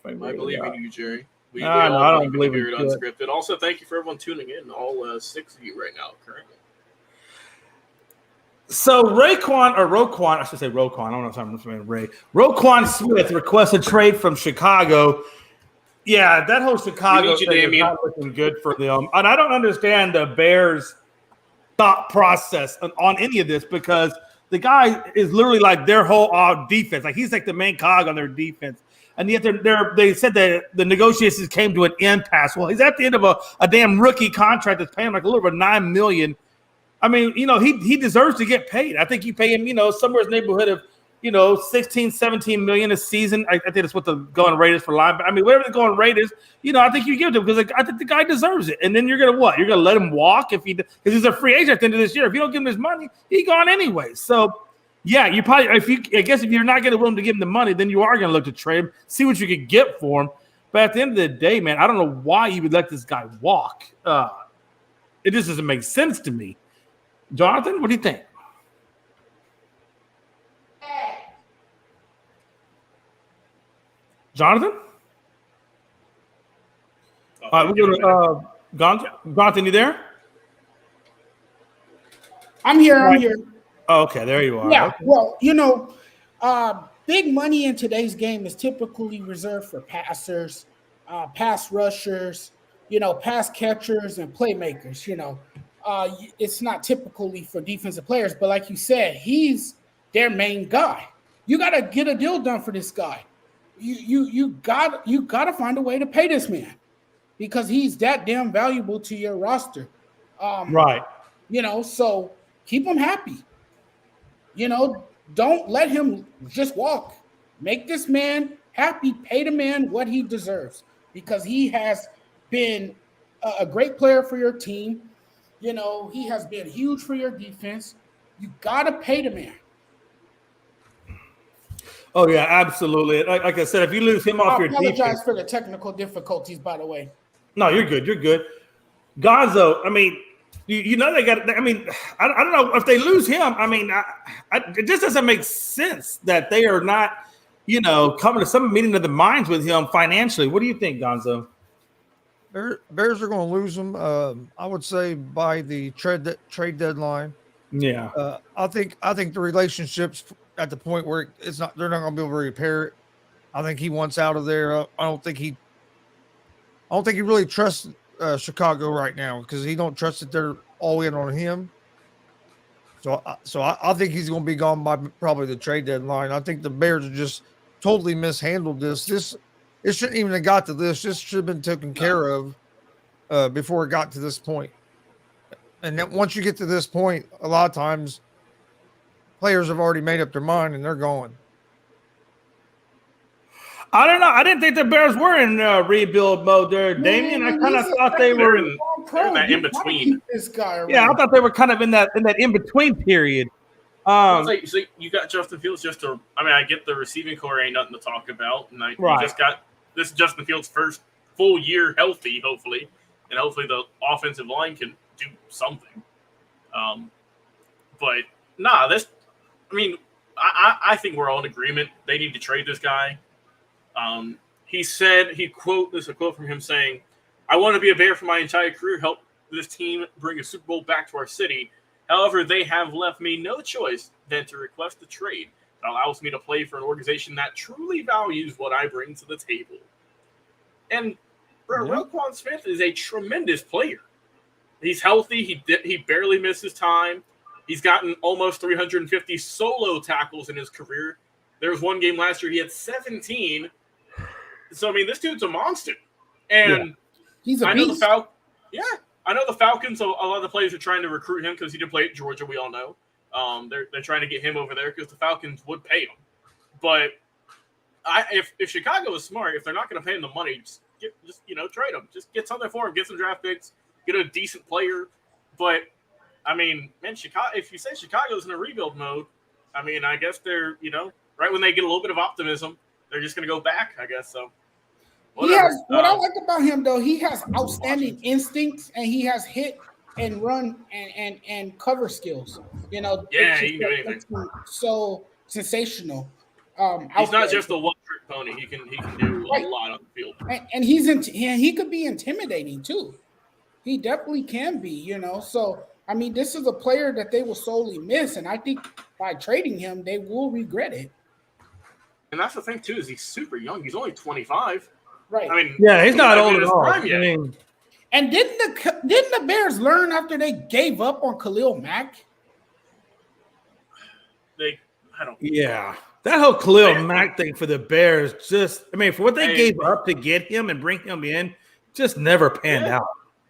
I believe in you, Jerry. We I don't believe it Unscripted. Also, thank you for everyone tuning in, all 6 of you right now currently. So Roquan, I should say Roquan. I don't know if I'm saying Ray. Roquan Smith requested trade from Chicago. Yeah, that whole Chicago thing is not looking good for them. And I don't understand the Bears' thought process on any of this because the guy is literally like their whole defense. Like he's like the main cog on their defense. And yet they said that the negotiations came to an impasse. Well, he's at the end of a damn rookie contract that's paying like a little over $9 million. I mean, he deserves to get paid. I think you pay him, somewhere in the neighborhood of, 16, 17 million a season. I think that's what the going rate is for linebacker. I mean, whatever the going rate is, I think you give it to him because I think the guy deserves it. And then you're going to what? You're going to let him walk because he's a free agent at the end of this year. If you don't give him his money, he's gone anyway. So, yeah, you probably if you're not going to willing to give him the money, then you are going to look to trade him, see what you could get for him. But at the end of the day, man, I don't know why you would let this guy walk. It just doesn't make sense to me. Jonathan, what do you think? Jonathan? All right, we're going to Jonathan, you there? I'm here. Oh, okay, there you are. Yeah, okay. Well, big money in today's game is typically reserved for passers, pass rushers, pass catchers and playmakers, it's not typically for defensive players, but like you said, he's their main guy. You got to get a deal done for this guy. You got to find a way to pay this man because he's that damn valuable to your roster. Right. So keep him happy. Don't let him just walk. Make this man happy. Pay the man what he deserves because he has been a great player for your team. He has been huge for your defense. You got to pay the man. Oh, yeah, absolutely. Like I said, if you lose him off your defense. I apologize for the technical difficulties, by the way. No, you're good. You're good. Gonzo, I mean, you know they got. I mean, I don't know if they lose him. I mean, it just doesn't make sense that they are not, coming to some meeting of the minds with him financially. What do you think, Gonzo? Bears are going to lose him. I would say by the trade deadline. Yeah. I think the relationship's at the point where it's not. They're not going to be able to repair it. I think he wants out of there. I don't think he really trusts Chicago right now because he don't trust that they're all in on him. So I think he's going to be gone by probably the trade deadline. I think the Bears have just totally mishandled this. It shouldn't even have got to this. This should have been taken care of before it got to this point. And then once you get to this point, a lot of times players have already made up their mind and they're going. I don't know. I didn't think the Bears were in rebuild mode there, Damien. I kind of thought they were in that in between. This guy around. Yeah, I thought they were kind of in that in between period. So you got Justin Fields I get the receiving core ain't nothing to talk about, and you just got this Justin Fields' first full year healthy, hopefully, and hopefully the offensive line can do something. But I think we're all in agreement. They need to trade this guy. There's a quote from him saying, "I want to be a Bear for my entire career, help this team bring a Super Bowl back to our city. However, they have left me no choice than to request a trade that allows me to play for an organization that truly values what I bring to the table." And Roquan Smith is a tremendous player. He's healthy. He barely misses time. He's gotten almost 350 solo tackles in his career. There was one game last year he had 17. So, this dude's a monster. And he's a beast. I know the Falcons, a lot of the players are trying to recruit him because he did play at Georgia, we all know. They're trying to get him over there because the Falcons would pay him. But if Chicago is smart, if they're not going to pay him the money, just trade him. Just get something for him. Get some draft picks. Get a decent player. But, Chicago. If you say Chicago's in a rebuild mode, I guess they're, right when they get a little bit of optimism, they're just going to go back, I guess. So, whatever. What I like about him, though, he has outstanding instincts, and he has hit and run and cover skills. He can do anything. So sensational. He's not just a one-trick pony. He can do a lot on the field. And he could be intimidating too. He definitely can be. So this is a player that they will solely miss, and I think by trading him, they will regret it. And that's the thing too, is he's super young. He's only 25. Right. He's not old at all. And didn't the Bears learn after they gave up on Khalil Mack? That whole Khalil Mack thing for the Bears, just for what they gave up to get him and bring him in, just never panned out.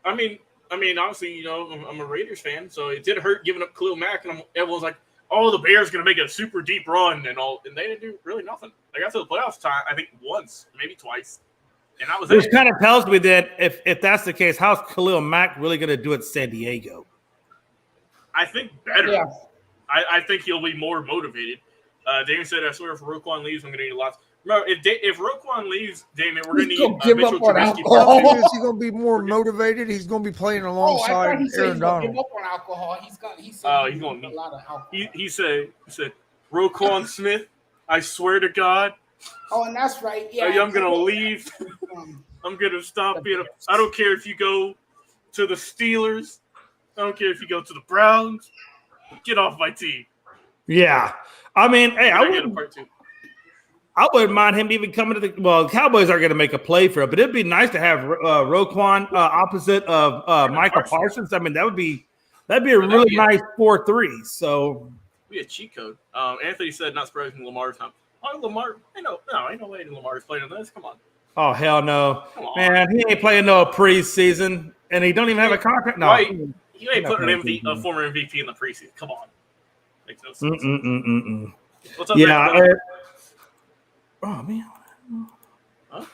Obviously, I'm a Raiders fan, so it did hurt giving up Khalil Mack, and everyone's like, "Oh, the Bears going to make a super deep run," and they didn't do really nothing. They got to the playoffs time, I think once, maybe twice, and that was it. Which kind of tells me that if that's the case, how's Khalil Mack really going to do it in San Diego? I think better. Yeah. I think he'll be more motivated. Damien said, "I swear, if Roquan leaves, I'm going to need lots." Remember, if Roquan leaves, Damien, we're going to need Mitchell Trubisky. Is he going to be more motivated? He's going to be playing alongside Aaron Donald. Give up on alcohol. He's going to need a lot of alcohol. He said, Roquan Smith, I swear to God. Oh, and that's right. Yeah, I'm going to leave. I'm going to stop being I don't care if you go to the Steelers. I don't care if you go to the Browns. Get off my team. Yeah. I wouldn't mind him even coming to the Cowboys are going to make a play for it, but it'd be nice to have Roquan opposite of Michael Parsons. That'd be a really nice 4-3. So be a cheat code. Anthony said, not surprising Lamar's time. Oh, Lamar, ain't no way Lamar's playing on this. Come on. Oh, hell no. Man, he ain't playing no preseason, and he don't even have a contract. No. Right. You ain't putting a former MVP in the preseason. Come on. Makes no sense. What's up, oh, man. Huh?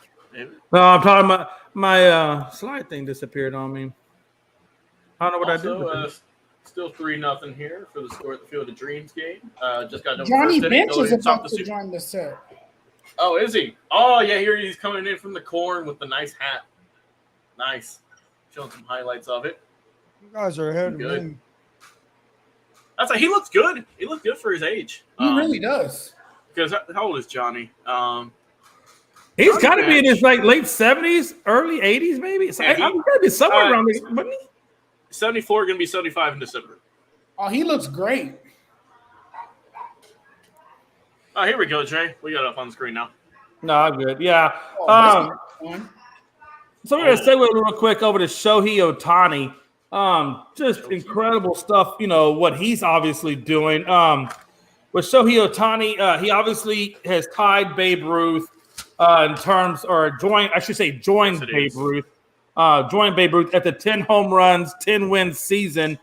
No, I'm talking about my slide thing disappeared on me. I don't know what I did. Still 3-0 here for the score at the Field of Dreams game. Just got Johnny Bench is about to join the set. Oh, is he? Oh, yeah, here he's coming in from the corn with the nice hat. Nice. Showing some highlights of it. You guys are ahead of Good. me. That's like he looks good. He looks good for his age. He really does. Because how old is Johnny? He's Johnny got to be in his Bench. like late 70s, early 80s, maybe. So Yeah, he's got to be somewhere around there, wouldn't he? 74, going to be 75 in December. Oh, he looks great. Oh, here we go, Jay. We got it up on the screen now. No, I'm good. Yeah. Oh, this is fun. So we're gonna segue real quick over to Shohei Ohtani. Just incredible stuff. You know what he's obviously doing. With Shohei Ohtani, he obviously has tied Babe Ruth in terms, or joined Babe Ruth. Joined Babe Ruth at the 10 home runs, 10 win season,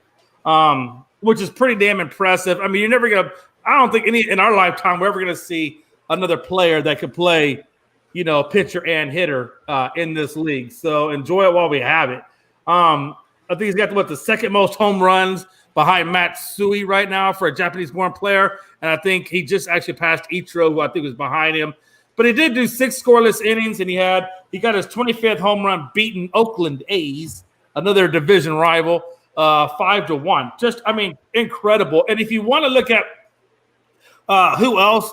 which is pretty damn impressive. I mean, you're never gonna. I don't think in our lifetime we're ever gonna see another player that could play, you know, pitcher and hitter in this league. So enjoy it while we have it. I think he's got the second most home runs behind Matsui right now for a Japanese-born player, and I think he just actually passed Ichiro, who I think was behind him. But he did do 6 scoreless innings, and he got his 25th home run beating Oakland A's, another division rival, 5-1. Just, I mean, incredible. And if you want to look at who else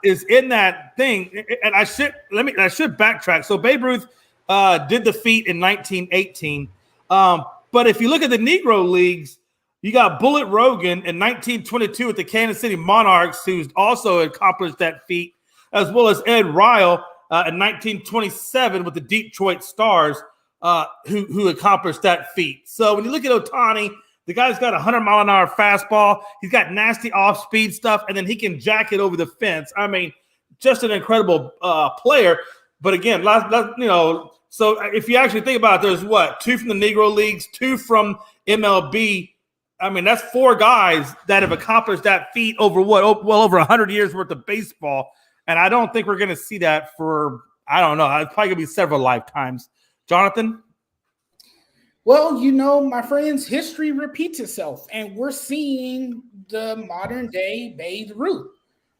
is in that thing, and I should backtrack. So Babe Ruth did the feat in 1918, but if you look at the Negro Leagues, you got Bullet Rogan in 1922 with the Kansas City Monarchs, who's also accomplished that feat, as well as Ed Ryle in 1927 with the Detroit Stars, who accomplished that feat. So when you look at Ohtani, the guy's got a 100-mile-an-hour fastball. He's got nasty off-speed stuff, and then he can jack it over the fence. I mean, just an incredible player. But again, you know, so if you actually think about it, there's 2 from the Negro Leagues, 2 from MLB. I mean, that's 4 guys that have accomplished that feat over well over 100 years worth of baseball. And I don't think we're going to see that for, I don't know, it's probably going to be several lifetimes. Jonathan? Well, you know, my friends, history repeats itself, and we're seeing the modern day Babe Ruth.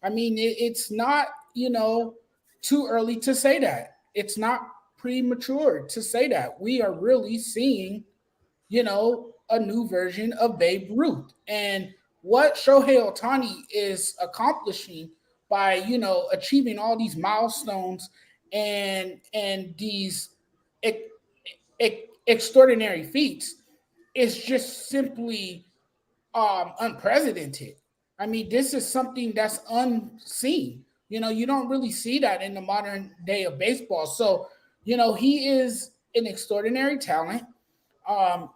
I mean, it's not, you know, too early to say that. It's not premature to say that. We are really seeing, you know, a new version of Babe Ruth. And what Shohei Ohtani is accomplishing by, you know, achieving all these milestones and these extraordinary feats is just simply unprecedented. I mean, this is something that's unseen. You know, you don't really see that in the modern day of baseball. So, you know, he is an extraordinary talent.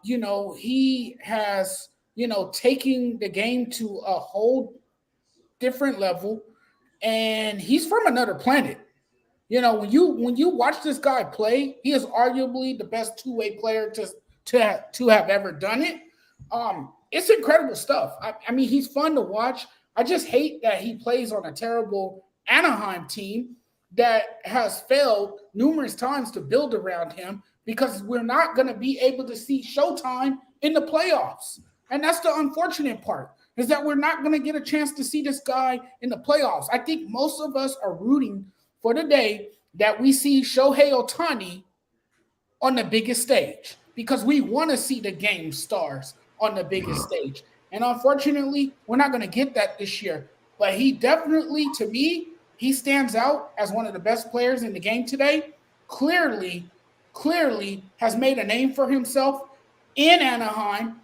You know, he has, you know, taking the game to a whole different level, and he's from another planet. You know, when you watch this guy play, he is arguably the best two-way player to have ever done it. It's incredible stuff. I mean, he's fun to watch. I just hate that he plays on a terrible Anaheim team that has failed numerous times to build around him, because we're not going to be able to see Showtime in the playoffs. And that's the unfortunate part, is that we're not going to get a chance to see this guy in the playoffs. I think most of us are rooting for the day that we see Shohei Ohtani on the biggest stage, because we want to see the game stars on the biggest stage. And unfortunately, we're not going to get that this year. But he definitely, to me, he stands out as one of the best players in the game today. Clearly has made a name for himself in Anaheim.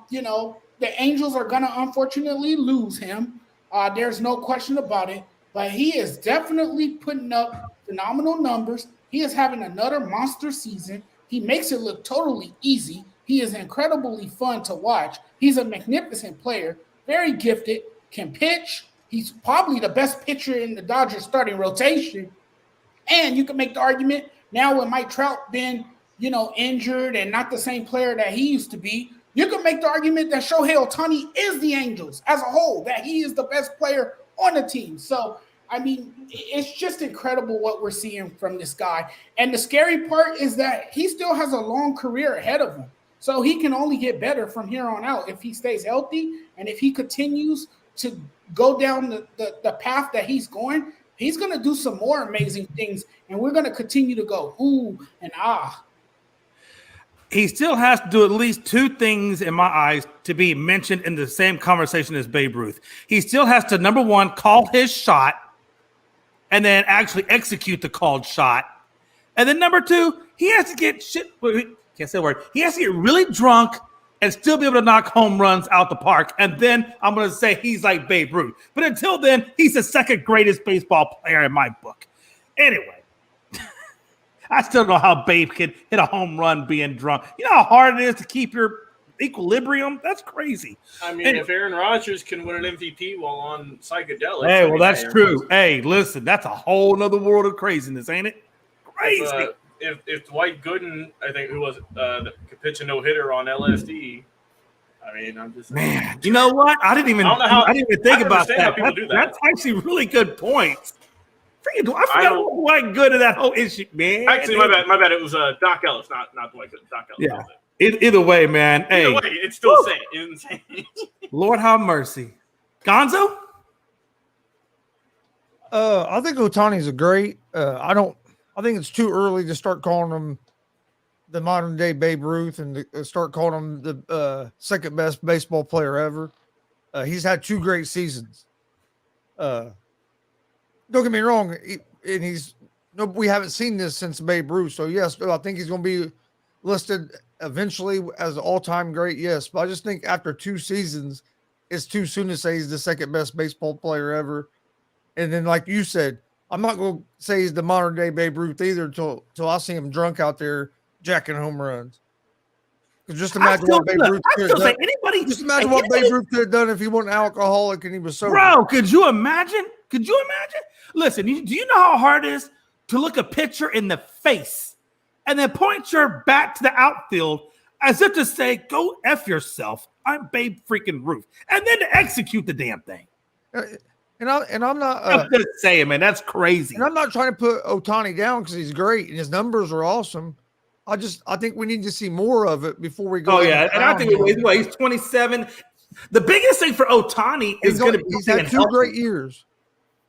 You know, the Angels are going to unfortunately lose him. There's no question about it. But he is definitely putting up phenomenal numbers. He is having another monster season. He makes it look totally easy. He is incredibly fun to watch. He's a magnificent player, very gifted, can pitch. He's probably the best pitcher in the Dodgers starting rotation. And you can make the argument now with Mike Trout being, you know, injured and not the same player that he used to be, you can make the argument that Shohei Ohtani is the Angels as a whole, that he is the best player on the team. So, I mean, it's just incredible what we're seeing from this guy. And the scary part is that he still has a long career ahead of him. So he can only get better from here on out if he stays healthy, and if he continues to go down the path that he's going. He's going to do some more amazing things, and we're going to continue to go ooh and ah. he still has to do at least two things in my eyes to be mentioned in the same conversation as Babe Ruth. He still has to, number one, call his shot and then actually execute the called shot. And then number two, he has to get can't say a word. He has to get really drunk and still be able to knock home runs out the park. And then I'm going to say he's like Babe Ruth. But until then, he's the second greatest baseball player in my book. Anyway, I still don't know how Babe can hit a home run being drunk. You know how hard it is to keep your equilibrium? That's crazy. I mean, if Aaron Rodgers can win an MVP while on psychedelics. Hey, well, that's true. Hey, listen, that's a whole nother world of craziness, ain't it? Crazy. If Dwight Gooden, I think, who was could pitch a no-hitter on LSD, I mean, I'm just man. You know what? I didn't even think about that. That's actually really good points. I forgot Dwight Gooden that whole issue, man. Actually, my bad. It was Doc Ellis, not Dwight Gooden. Doc Ellis. Yeah. Either way, man. Either way, it's still insane. Lord have mercy. Gonzo? I think Ohtani's a great. I think it's too early to start calling him the modern day Babe Ruth and to start calling him the second best baseball player ever. He's had two great seasons. Don't get me wrong, we haven't seen this since Babe Ruth. So yes, I think he's going to be listed eventually as an all-time great. Yes, but I just think after two seasons, it's too soon to say he's the second best baseball player ever. And then, like you said, I'm not going to say he's the modern day Babe Ruth either until I see him drunk out there jacking home runs. Just imagine what Babe Ruth could have done. Just imagine what Babe Ruth could have done if he wasn't an alcoholic and he was sober. Bro, could you imagine? Listen, do you know how hard it is to look a pitcher in the face and then point your bat to the outfield as if to say, go F yourself, I'm Babe freaking Ruth, and then to execute the damn thing. And I'm not I'm just saying, man, that's crazy. And I'm not trying to put Ohtani down because he's great and his numbers are awesome. I think we need to see more of it before we go. Oh yeah, and I think he's 27. The biggest thing for Ohtani is going to be he's had two great years.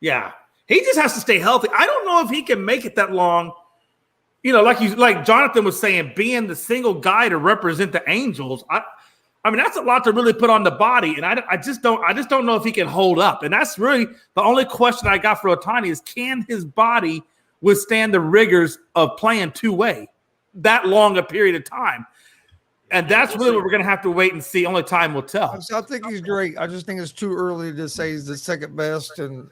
Yeah, he just has to stay healthy. I don't know if he can make it that long. You know, like Jonathan was saying, being the single guy to represent the Angels. I mean, that's a lot to really put on the body, and I just don't know if he can hold up. And that's really the only question I got for Ohtani is, can his body withstand the rigors of playing two-way that long a period of time? And that's really what we're going to have to wait and see. Only time will tell. So I think he's great. I just think it's too early to say he's the second best and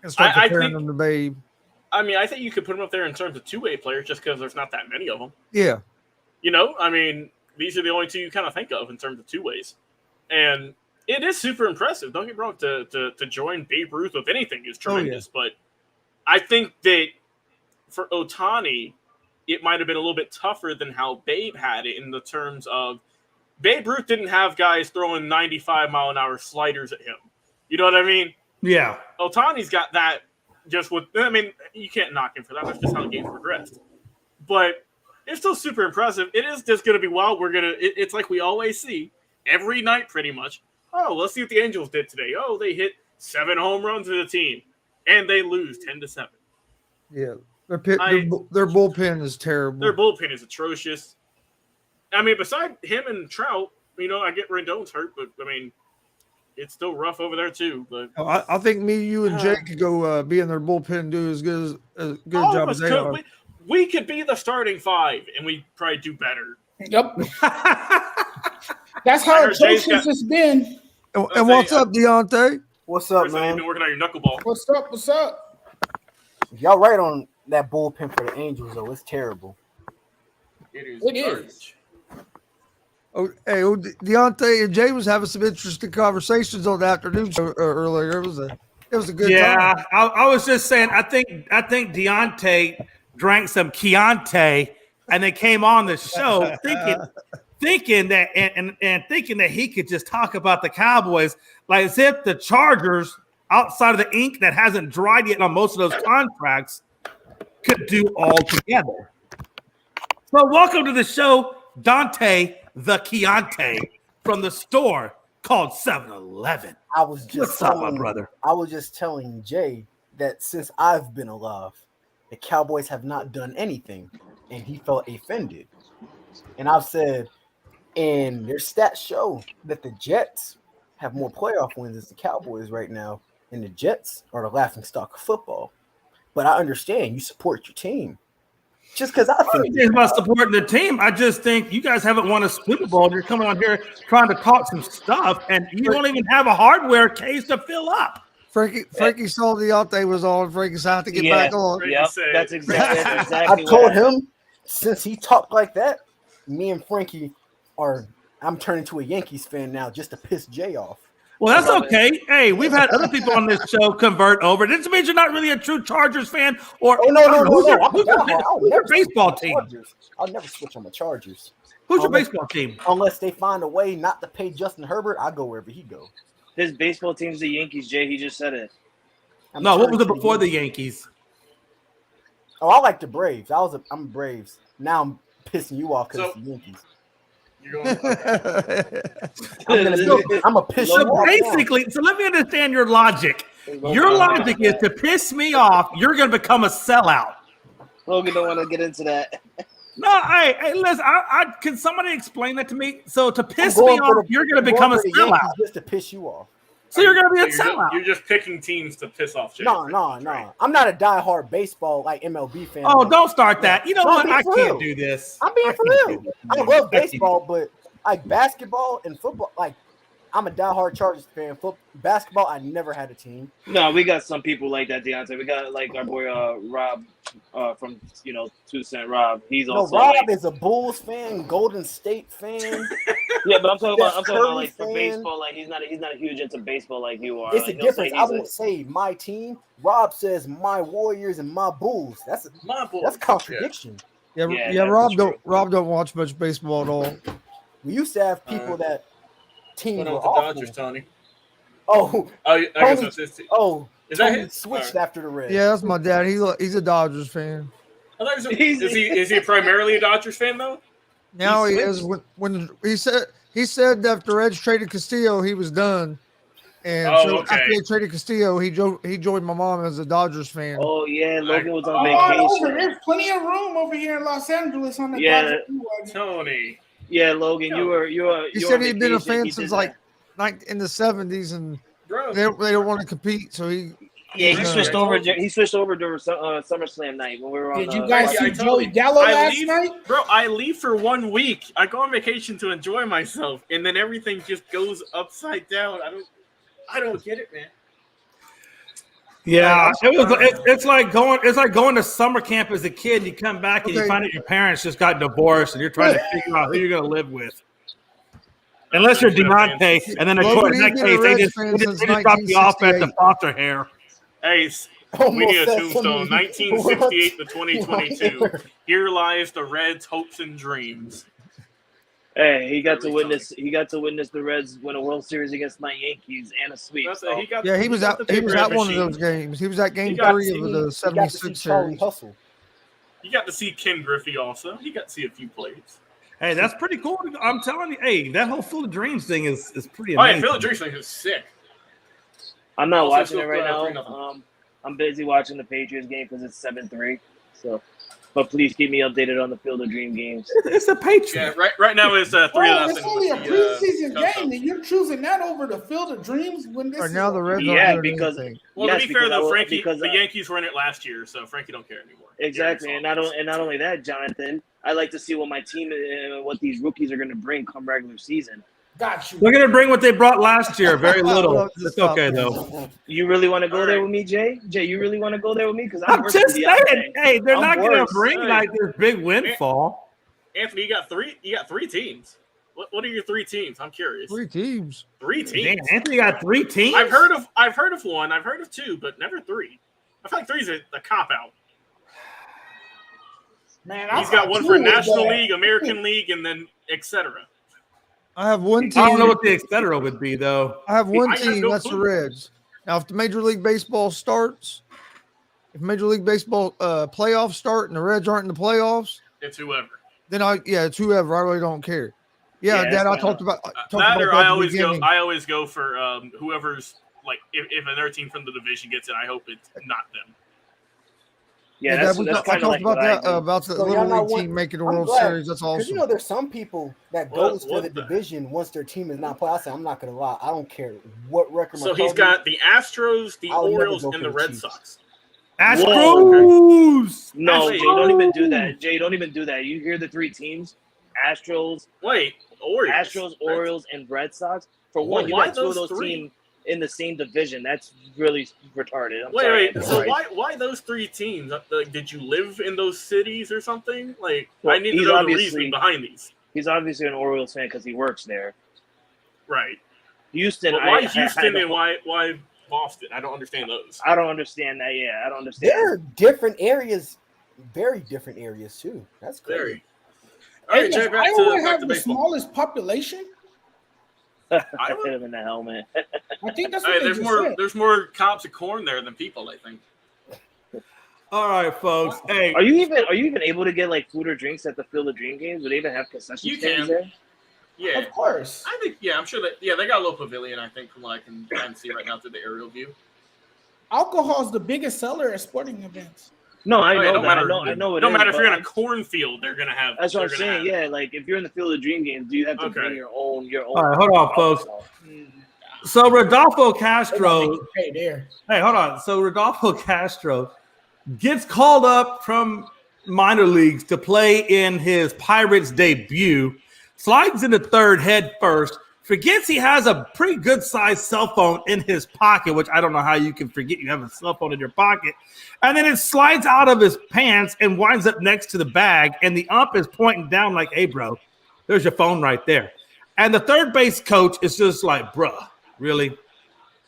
start comparing him to Babe. I mean, I think you could put him up there in terms of two-way players just because there's not that many of them. Yeah. You know, I mean, these are the only two you kind of think of in terms of two ways. And it is super impressive. Don't get me wrong, to join Babe Ruth with anything is tremendous. Oh, yeah. But I think that for Ohtani, it might have been a little bit tougher than how Babe had it in the terms of Babe Ruth didn't have guys throwing 95-mile-an-hour sliders at him. You know what I mean? Yeah. Ohtani's got that just with – I mean, you can't knock him for that. That's just how the game progressed. But it's still super impressive. It is just going to be wild. We're going to – it's like we always see every night pretty much. Oh, let's see what the Angels did today. Oh, they hit 7 home runs to the team, and they lose 10-7. Yeah. Their bullpen is terrible. Their bullpen is atrocious. I mean, beside him and Trout, you know, I get Rendon's hurt, but, I mean, it's still rough over there, too. But I think me, you, and Jake could go be in their bullpen and do as good a job as they are. We could be the starting 5, and we'd probably do better. Yep. That's how atrocious it's been. And what's up, Deontay? What's up, man? You've been working on your knuckleball. What's up? Y'all right on that bullpen for the Angels, though. It's terrible. It is. Oh, hey, Deontay and Jay was having some interesting conversations on the afternoon show earlier. It was a good time. Yeah, I was just saying. I think Deontay drank some Chianti and they came on the show thinking that and thinking that he could just talk about the Cowboys like as if the Chargers, outside of the ink that hasn't dried yet on most of those contracts, could do all together. So welcome to the show, Dante the Chianti from the store called 7-Eleven. What's up, my brother? I was just telling Jay that since I've been alive, the Cowboys have not done anything, and he felt offended. And I've said, and their stats show that the Jets have more playoff wins as the Cowboys right now, and the Jets are the laughing stock of football. But I understand you support your team. Just because I think it's about supporting the team. I just think you guys haven't won a Super Bowl. You're coming on here trying to talk some stuff, and you don't even have a hardware case to fill up. Frankie saw the Deontay was on. Frankie said, I have to get back on. Yep, that's exactly I told him, since he talked like that, me and Frankie I'm turning to a Yankees fan now just to piss Jay off. Well, that's okay. Hey, we've had other people on this show convert over. This means you're not really a true Chargers fan. Or No. Who's your baseball team? I'll never switch on the Chargers. Who's your baseball team? Unless they find a way not to pay Justin Herbert, I go wherever he goes. His baseball team's the Yankees, Jay. He just said it. No, what was it before the Yankees? Oh, I like the Braves. I'm Braves. Now I'm pissing you off because it's the Yankees. You're going. I'm a piss you off. Basically, so let me understand your logic. Your logic is to piss me off. You're going to become a sellout. Logan don't want to get into that. No, hey, listen. Can somebody explain that to me? So to piss me off, you're going to become a sellout. Just to piss you off. So you're going to be a sellout. You're just picking teams to piss off Jay. No. I'm not a diehard baseball like MLB fan. Oh, don't start that. You know what? I can't do this. I'm being for real. I love baseball, but like basketball and football, like I'm a diehard Chargers fan. Basketball, I never had a team. No, we got some people like that, Deontay. We got like our boy Rob from 2 Cent Rob. He's also Rob is a Bulls fan, Golden State fan. Yeah, but I'm talking about like for fan. baseball. Like he's not huge into baseball like you are. It's like, a difference. I won't say my team. Rob says my Warriors and my Bulls. That's contradiction. Yeah, Rob don't watch much baseball at all. We used to have people that teams were the awful. Dodgers, Tony. I guess that's his team. Is that Tony his? switched after the Reds. Yeah, that's my dad. He's a Dodgers fan. Is he primarily a Dodgers fan though? Now he is. When he said that if the Reds traded Castillo, he was done. And after they traded Castillo, he joined my mom as a Dodgers fan. Oh yeah, Logan was on vacation. There's plenty of room over here in Los Angeles on the Dodgers. Tony. Yeah, Logan, you were. He said he'd been a fan since like in the 70s, and they don't want to compete, so he. Yeah, he switched over. He switched over during SummerSlam night when we were on. Did you guys see Joey Gallo last night? Bro, I leave for 1 week. I go on vacation to enjoy myself, and then everything just goes upside down. I don't get it, man. Yeah, it's like going to summer camp as a kid. You come back and you find out your parents just got divorced, and you're trying to figure out who you're going to live with. Unless you're Deontay, and then of course in that case they just drop you off at the foster care. Hey, we need a tombstone. 1968 to 2022. Here lies the Reds' hopes and dreams. Hey, he got to witness the Reds win a World Series against my Yankees and a sweep. He was at one of those games. He was at game 3 of the 76 series. You got to see Ken Griffey also. You got to see a few plays. Hey, that's pretty cool. I'm telling you, hey, that whole Field of Dreams thing is pretty amazing. Oh, yeah, Field of Dreams thing is sick. I'm not watching it right now. I'm busy watching the Patriots game because it's 7-3. So, but please keep me updated on the Field of Dream games. It's the Patriots. Yeah, right now it's 3-0. It's only a preseason game, and you're choosing that over the Field of Dreams when this. Now the Reds because to be fair though, Frankie, the Yankees were in it last year, so Frankie don't care anymore. Exactly, and not only that, Jonathan, I like to see what my team and what these rookies are going to bring come regular season. Got you. They're going to bring what they brought last year. Very little. It's okay though. You really want to go there with me, Jay? Jay, you really want to go there with me? Because I'm just saying. Hey, they're not going to bring like this big windfall. Anthony, you got three teams. What are your 3 teams? I'm curious. 3 teams. 3 teams. Damn, Anthony got 3 teams. I've heard of 1. I've heard of 2, but never 3. I feel like 3 is a cop out. Man, he's got one for National League, American League, and then etc. I have one team. I don't know what the etc. would be though. I have one team. That's the Reds. Now, if the Major League Baseball starts, if Major League Baseball playoffs start and the Reds aren't in the playoffs, it's whoever. Then it's whoever. I really don't care. Yeah, Dad, I talked about that. Or I always go for whoever's like if another team from the division gets it. I hope it's not them. Yeah, Yeah, that's we kind talked of like about what I that do. about the So little y'all not league want- team making the I'm World glad, Series. That's Because awesome. there's some people that What- goes for what the the- division once their team is not playing. I say I'm not gonna lie. I don't care what record. So my he's Cardinals- got the Astros, the I'll never Orioles, go and for the the Red Chiefs. Sox. Astros. No, Wait, Jay, don't even do that. Jay, don't even do that. You hear the three teams: Astros, Wait, Orioles. Orioles, and Red Sox. For Well, one, you why got two of those those three? teams in the same division. That's really retarded. I'm Wait, sorry, wait. Andy So Rice. why those three teams? Like, did you live in those cities or something? Like, Well, I need to he's know the obviously- reasoning behind these. He's obviously an Orioles fan because he works there. Right. Houston, But why I Houston don't- and why Boston? I don't understand those. I don't understand that. Yeah, I don't understand. There are different areas, very different areas too. That's crazy. Very. All right, Hey, Jay, does back Iowa to have the baseball. smallest population? Hit him in the helmet. I think that's what Hey, they there's just more. said. There's more cops of corn there than people. I think. All right, folks. Hey, Are you even able to get like food or drinks at the Field of Dream games? Do they even have concession You stands can. there? Yeah. Of course. I think. Yeah, I'm sure that. Yeah, they got a little pavilion. I think from what I can kind of see right now through the aerial view. Alcohol is the biggest seller at sporting events. No, I Oh, yeah, know don't that. matter. I know it. Don't is, matter if but you're in a cornfield, they're gonna have. That's what I'm they're gonna saying. have- Yeah, like if you're in the Field of Dream games, do you have to Okay. bring your own? all right, hold on, folks. alcohol? So Rodolfo They're not Castro. making pay there. Hey, hold on. So Rodolfo Castro gets called up from minor leagues to play in his Pirates debut, slides into third head first, forgets he has a pretty good sized cell phone in his pocket, which I don't know how you can forget you have a cell phone in your pocket. And then it slides out of his pants and winds up next to the bag. And the ump is pointing down like, hey, bro, there's your phone right there. And the third base coach is just like, bruh, really?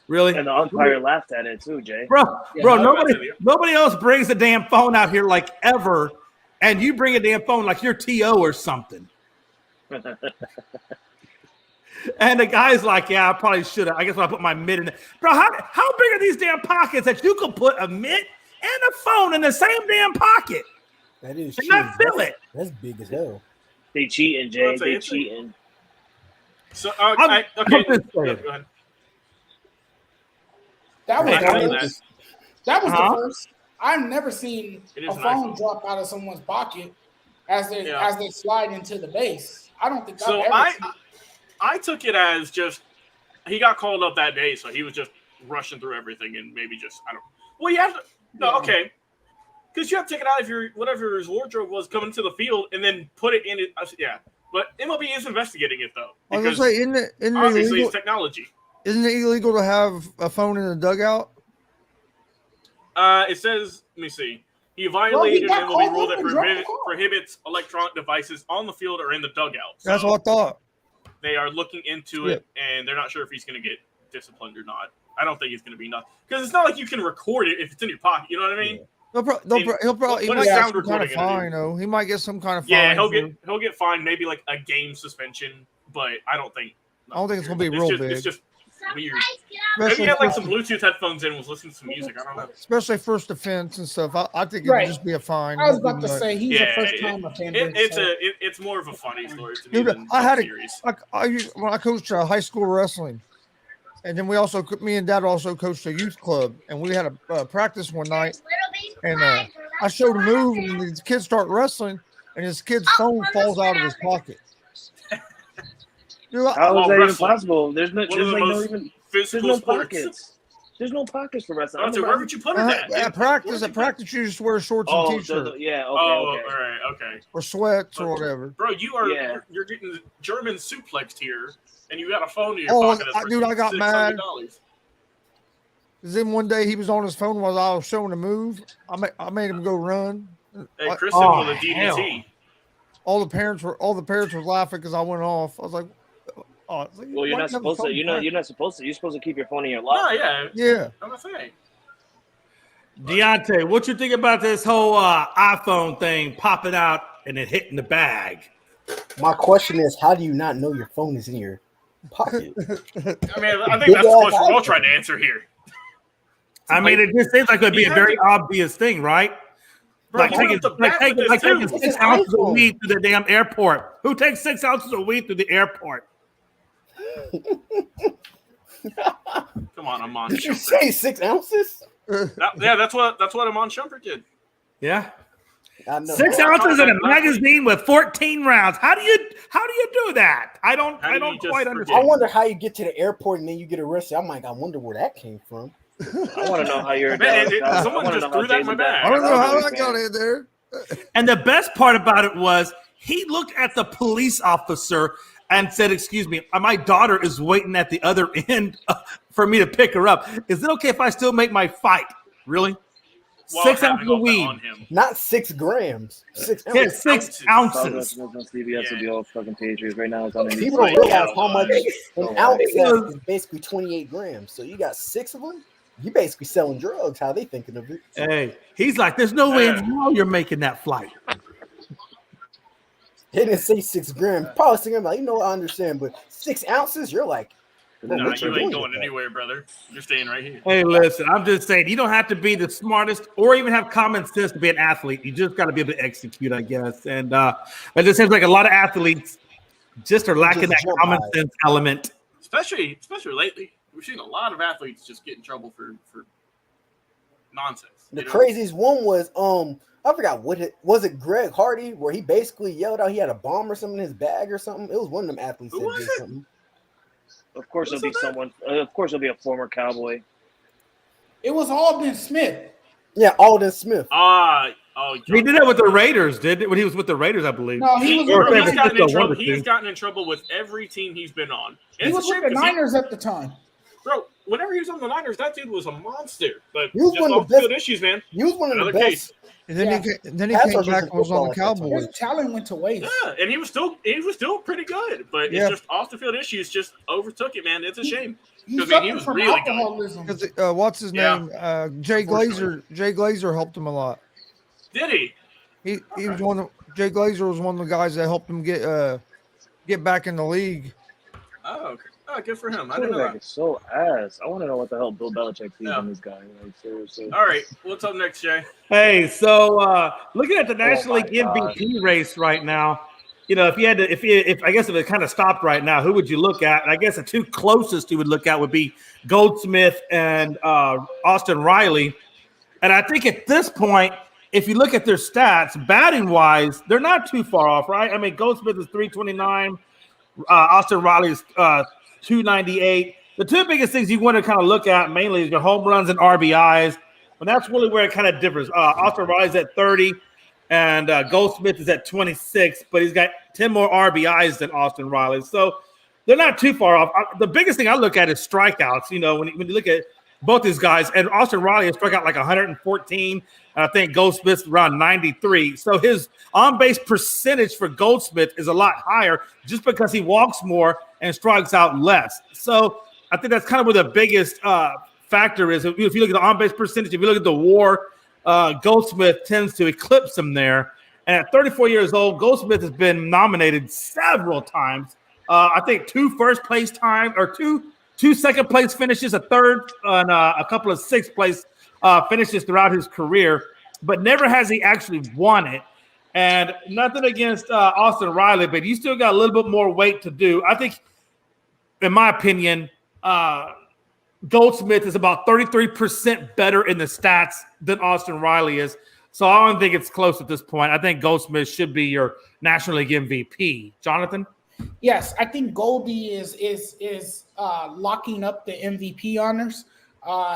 Really? And the umpire laughed at it too, Jay. Bro, Yeah, bro, I'll nobody else brings a damn phone out here like ever, and you bring a damn phone like you're TO or something. And the guy's like, yeah, I probably should have. I guess I'll put my mitt in there. Bro, how big are these damn pockets that you could put a mitt and a phone in the same damn pocket That is and true. not fill it? That's big as hell. They cheating, Jay. Well, it's a- They it's a- cheating. So I'm okay. just Go saying. ahead. That was Hey, the I know first. That was Huh? the first. I've never seen It a is an phone iPhone. drop out of someone's pocket as they Yeah. slide into the base. I don't think So I've ever seen. I took it as just he got called up that day, so he was just rushing through everything and maybe just I don't. Well, you have to. No, Yeah. okay. Because you have to take it out of your whatever his wardrobe was coming to the field and then put it in it. Yeah, but MLB is investigating it though I was because gonna say, isn't it obviously illegal? it's technology. Isn't it illegal to have a phone in the dugout? It says, let me see. He violated got an MLB called rule up that and dropped the call. prohibits electronic devices on the field or in the dugout. So That's what I thought. they are looking into it, and they're not sure if he's going to get disciplined or not. I don't think he's going to be not because it's not like you can record it if it's in your pocket. You know what I mean? He'll probably he What might is get sound some kind of recording gonna fine though. He might get some kind of fine. Yeah, for- he'll get fined, maybe like a game suspension, but I don't think. I don't think it's gonna be real just, big. It's just weird. Maybe Especially he had like first- some Bluetooth headphones in and was listening to some music. I don't know. especially first offense and stuff. I think it Right. would just be a fine. I was about to say he's Yeah, a first time offender. It's more of a funny story to me Dude, than I had serious. when I coached high school wrestling, and then me and Dad also coached a youth club, and we had a practice one night, and I showed a move, and these kids start wrestling, and his kid's phone falls out of his pocket. Dude, How is that even wrestling. possible? There's no One of the like no most even physical there's no sports. pockets. There's no pockets for wrestling. Oh, so where would you put it at? at practice, you just wear shorts Oh, and t-shirt yeah, okay, Oh, okay. all right, okay. or sweats or whatever. Bro, Yeah. you're getting German suplexed here, and you got a phone in your Oh, pocket. That's dude, I got mad. $600. Then one day he was on his phone while I was showing a move. I made him go run. Hey, I- Kristen Oh, with a DDT. All the parents were laughing because I went off. I was like, "Oh, it's like, Well, why you're do not you have a supposed to. phone You're back?" not supposed to. You're supposed to keep your phone in your Oh, locker. yeah. Yeah. I'm a thing. Deontay, what you think about this whole iPhone thing popping out and it hitting the bag? My question is, how do you not know your phone is in your pocket? I mean, I think that's the question we're all trying to answer here. I mean, it just seems like it would be You a have very to- obvious thing, right? Bro, Like you went taking, up to like bat taking, with like this, taking too. 6 ounces of weed to the damn airport. Who takes 6 ounces of weed to the airport? Come on, Amon Did you Shumpert. say 6 ounces? Yeah, that's what Amon Shumpert did. Yeah. I know. 6 ounces in a magazine with 14 rounds. How do you do that? I don't quite understand. I wonder how you get to the airport and then you get arrested. I'm like, I wonder where that came from. I want to know how you're. Someone just threw that in my bag. I don't know how I got in there. And the best part about it was he looked at the police officer and said, "Excuse me, my daughter is waiting at the other end for me to pick her up. Is it okay if I still make my fight?" Really? 6 ounces of weed. Not 6 grams. 6 ounces. Yeah, 6 ounces. CBS will be all fucking Patriots right now. It's on People don't realize how much an ounce is basically 28 grams. So you got 6 of them. You basically selling drugs. How they thinking of it? Hey, he's like, "There's no way in hell you're making that flight." They didn't say 6 grams. Probably thinking like, I understand, but 6 ounces, you're like, no, you ain't going anywhere, brother. You're staying right here. Hey, listen, I'm just saying, you don't have to be the smartest or even have common sense to be an athlete. You just got to be able to execute, I guess. And it just seems like a lot of athletes just are lacking that common sense element. Especially lately. We've seen a lot of athletes just get in trouble for nonsense. The craziest one was I forgot was it Greg Hardy where he basically yelled out he had a bomb or something in his bag or something. It was one of them athletes that did something. Of course, it'll be someone. Of course, it'll be a former Cowboy. It was Alden Smith. Yeah, Alden Smith. He did that with the Raiders, when he was with the Raiders, I believe. No, he's gotten in trouble with every team he's been on. He was with the Niners at the time. Bro, whenever he was on the Niners, that dude was a monster. But he was just one of off the best field issues, man. He was one of the best. Case. And then he came back and was on the Cowboys. His talent went to waste. Yeah, and he was still pretty good, but it's just off the field issues just overtook it, man. It's a shame. He was really good. What's his name? Jay Glazer. Jay Glazer helped him a lot. Did he? He was Jay Glazer was one of the guys that helped him get back in the league. Oh, okay. Oh, good for him. I didn't know that. So ass. I want to know what the hell Bill Belichick sees in this guy. Like, seriously. All right. What's up next, Jay? Hey, so looking at the National League MVP race right now, if you had to, if I guess if it kind of stopped right now, who would you look at? And I guess the two closest you would look at would be Goldsmith and Austin Riley. And I think at this point, if you look at their stats, batting wise, they're not too far off, right? I mean, Goldsmith is 329, Austin Riley is 298. The two biggest things you want to kind of look at mainly is your home runs and RBIs. And that's really where it kind of differs. Austin Riley's at 30 and Goldsmith is at 26, but he's got 10 more RBIs than Austin Riley. So they're not too far off. The biggest thing I look at is strikeouts. When you look at both these guys, and Austin Riley has struck out like 114, and I think Goldsmith's around 93. So his on-base percentage for Goldsmith is a lot higher just because he walks more and strikes out less. So I think that's kind of where the biggest factor is. If you look at the on-base percentage, if you look at the WAR, Goldsmith tends to eclipse him there. And at 34 years old, Goldsmith has been nominated several times. I think 2 first-place times or two second-place finishes, a third, and a couple of sixth-place finishes throughout his career, but never has he actually won it. And nothing against Austin Riley, but you still got a little bit more weight to do. I think, in my opinion, Goldsmith is about 33% better in the stats than Austin Riley is. So I don't think it's close at this point. I think Goldsmith should be your National League MVP. Jonathan? Yes, I think Goldie is locking up the MVP honors.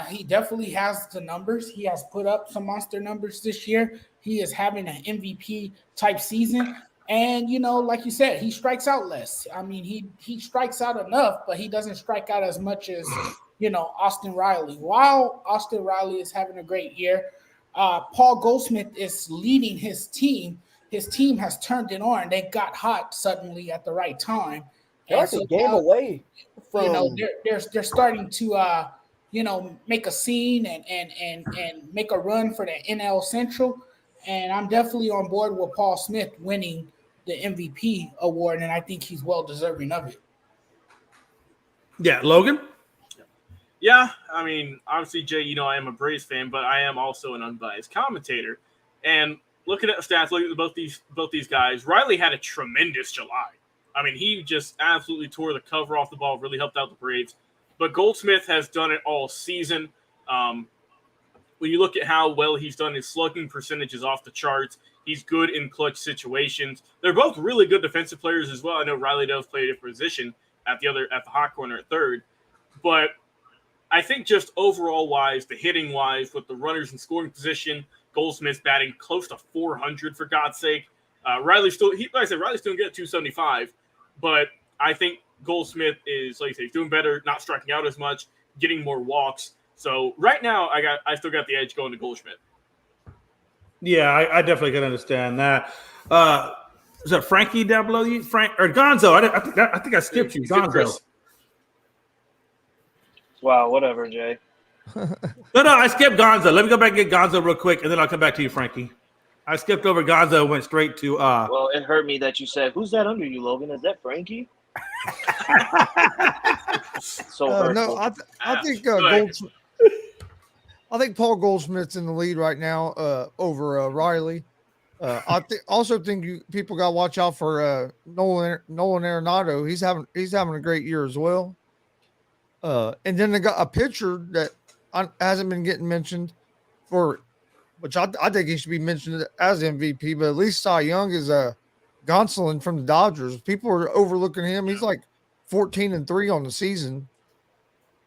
He definitely has the numbers. He has put up some monster numbers this year. He is having an MVP type season. And, like you said, he strikes out less. I mean, he strikes out enough, but he doesn't strike out as much as, Austin Riley. While Austin Riley is having a great year, Paul Goldsmith is leading his team. His team has turned it on. They got hot suddenly at the right time. They're a game away from. They're starting to make a scene and make a run for the NL Central. And I'm definitely on board with Paul Smith winning the MVP award, and I think he's well deserving of it. Yeah, Logan? Yeah, I mean, obviously, Jay, I am a Braves fan, but I am also an unbiased commentator. And looking at the stats, looking at both these guys, Riley had a tremendous July. I mean, he just absolutely tore the cover off the ball, really helped out the Braves. But Goldsmith has done it all season. when you look at how well he's done, his slugging percentage is off the charts. He's good in clutch situations. They're both really good defensive players as well. I know Riley does play a different position at the hot corner at third, but I think just overall wise, the hitting wise, with the runners in scoring position, Goldsmith's batting close to 400 for God's sake. Riley's still, like I said, Riley's still gonna get 275, but I think Goldsmith is, like I say, he's doing better, not striking out as much, getting more walks. So right now, I still got the edge going to Goldschmidt. Yeah, I definitely can understand that. Is that Frankie down below you? Frank or Gonzo? I think I skipped you. Gonzo. Wow, whatever, Jay. No, I skipped Gonzo. Let me go back and get Gonzo real quick, and then I'll come back to you, Frankie. I skipped over Gonzo, went straight to. Well, it hurt me that you said, "Who's that under you, Logan? Is that Frankie?" So no, I think I think Paul Goldschmidt's in the lead right now over Riley. I also think people got to watch out for Nolan Arenado. He's having a great year as well. And then they got a pitcher that hasn't been getting mentioned which I think he should be mentioned as MVP. But at least Cy Young is Gonsolin from the Dodgers. People are overlooking him. He's like 14-3 on the season.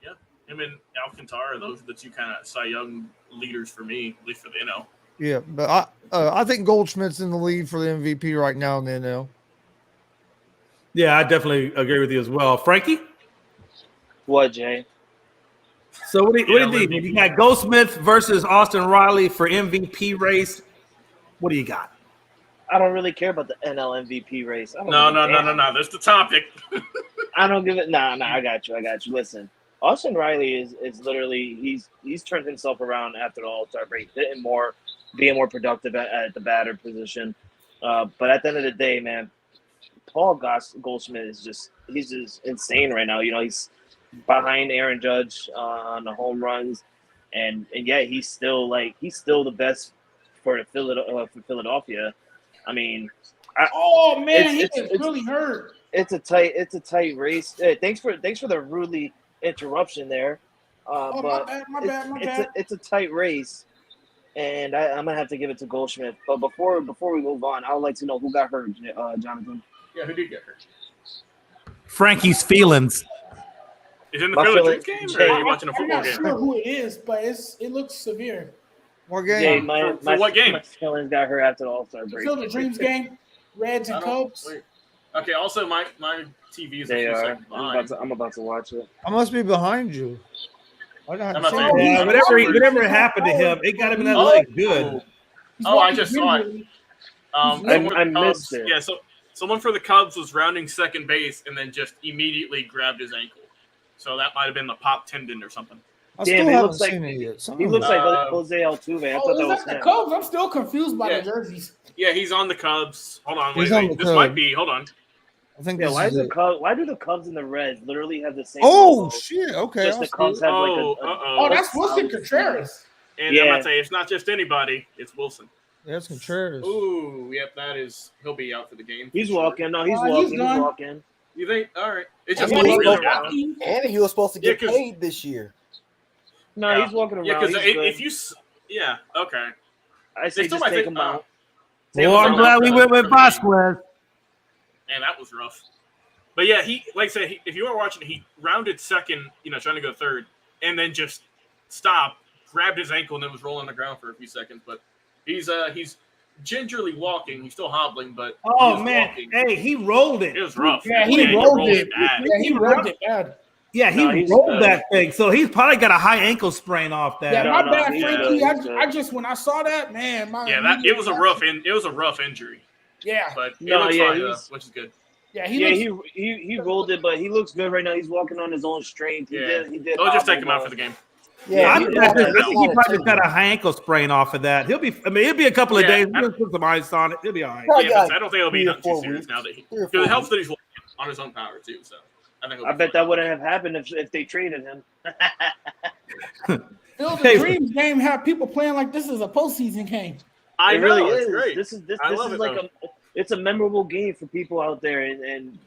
Yeah, him and Alcantara, those are the two kind of Cy Young leaders for me, at least for the NL. Yeah, but I think Goldschmidt's in the lead for the MVP right now in the NL. Yeah, I definitely agree with you as well, Frankie. What, Jay? So what do you think? You got Goldsmith versus Austin Riley for MVP race. What do you got? I don't really care about the NL MVP race. No. That's the topic. I don't give it. Nah. I got you. Listen, Austin Riley is literally he's turned himself around after the All-Star break, hitting more, being more productive at the batter position. But at the end of the day, man, Paul Goldschmidt is just insane right now. You know, he's behind Aaron Judge on the home runs, and yet he's still the best for Philadelphia. I mean, it's really hurt. It's a tight race. Hey, thanks for the rudely interruption there. But my bad. It's a tight race, and I'm gonna have to give it to Goldschmidt. But before we move on, I would like to know who got hurt, Jonathan. Yeah, who did get hurt? Frankie's feelings. Is it in the Philly game, or are you watching a football game? I'm not sure who it is, but it looks severe. What game? Yeah, what game? My feelings got hurt after the All-Star break. Field of Dreams game, Reds and Cubs. Wait. Okay. Also, my TV is They a few are. seconds behind. I'm about to watch it. I must be behind you. Yeah, whatever happened to him, it got him in that leg good. I just saw it. I missed it. Yeah, so someone for the Cubs was rounding second base and then just immediately grabbed his ankle. So that might have been the pop tendon or something. I still haven't seen it yet. He looks like Jose Altuve. I thought that was the him. Cubs? I'm still confused by the jerseys. Yeah, he's on the Cubs. Hold on, wait. This Cubs. might be. Hold on. I think. Yeah, why do the Cubs and the Reds literally have the same? Oh logo? shit! Okay. Just the Cubs have that's Wilson Contreras. And I'm about to say it's not just anybody; it's Wilson. Yeah, it's Contreras. Ooh, yep, he'll be out for the game. He's walking. No, he's walking. You think? All right. It's just And really he was supposed to get paid this year. No, he's walking around. Yeah, because if you, okay. I say just take him out. Well, I'm glad we went with Vasquez. And that was rough. But yeah, he, like I said, if you were watching, he rounded second, trying to go third, and then just stopped, grabbed his ankle, and then was rolling on the ground for a few seconds. But he's gingerly walking. He's still hobbling, but walking. Hey, he rolled it. It was rough. Yeah, he rolled it. Bad. Yeah, he rolled it bad. Yeah, he rolled that thing. So he's probably got a high ankle sprain off that. Yeah, my bad, Frankie. I just when I saw that, man, it was a rough injury. Yeah, but it looks fine, which is good. Yeah, he rolled it, but he looks good right now. He's walking on his own strength. He did. They'll just take him out for the game. Yeah, I think he probably got a high ankle sprain off of that. It'll be a couple of days. We'll put some ice on it. He'll be all right. Yeah, but I don't think it'll be nothing too serious now that because it helps that he's walking on his own power too. So I bet that wouldn't have happened if they traded him. Field of Dreams game have people playing like this is a postseason game. It really is. Great. This is like it's a memorable game for people out there, and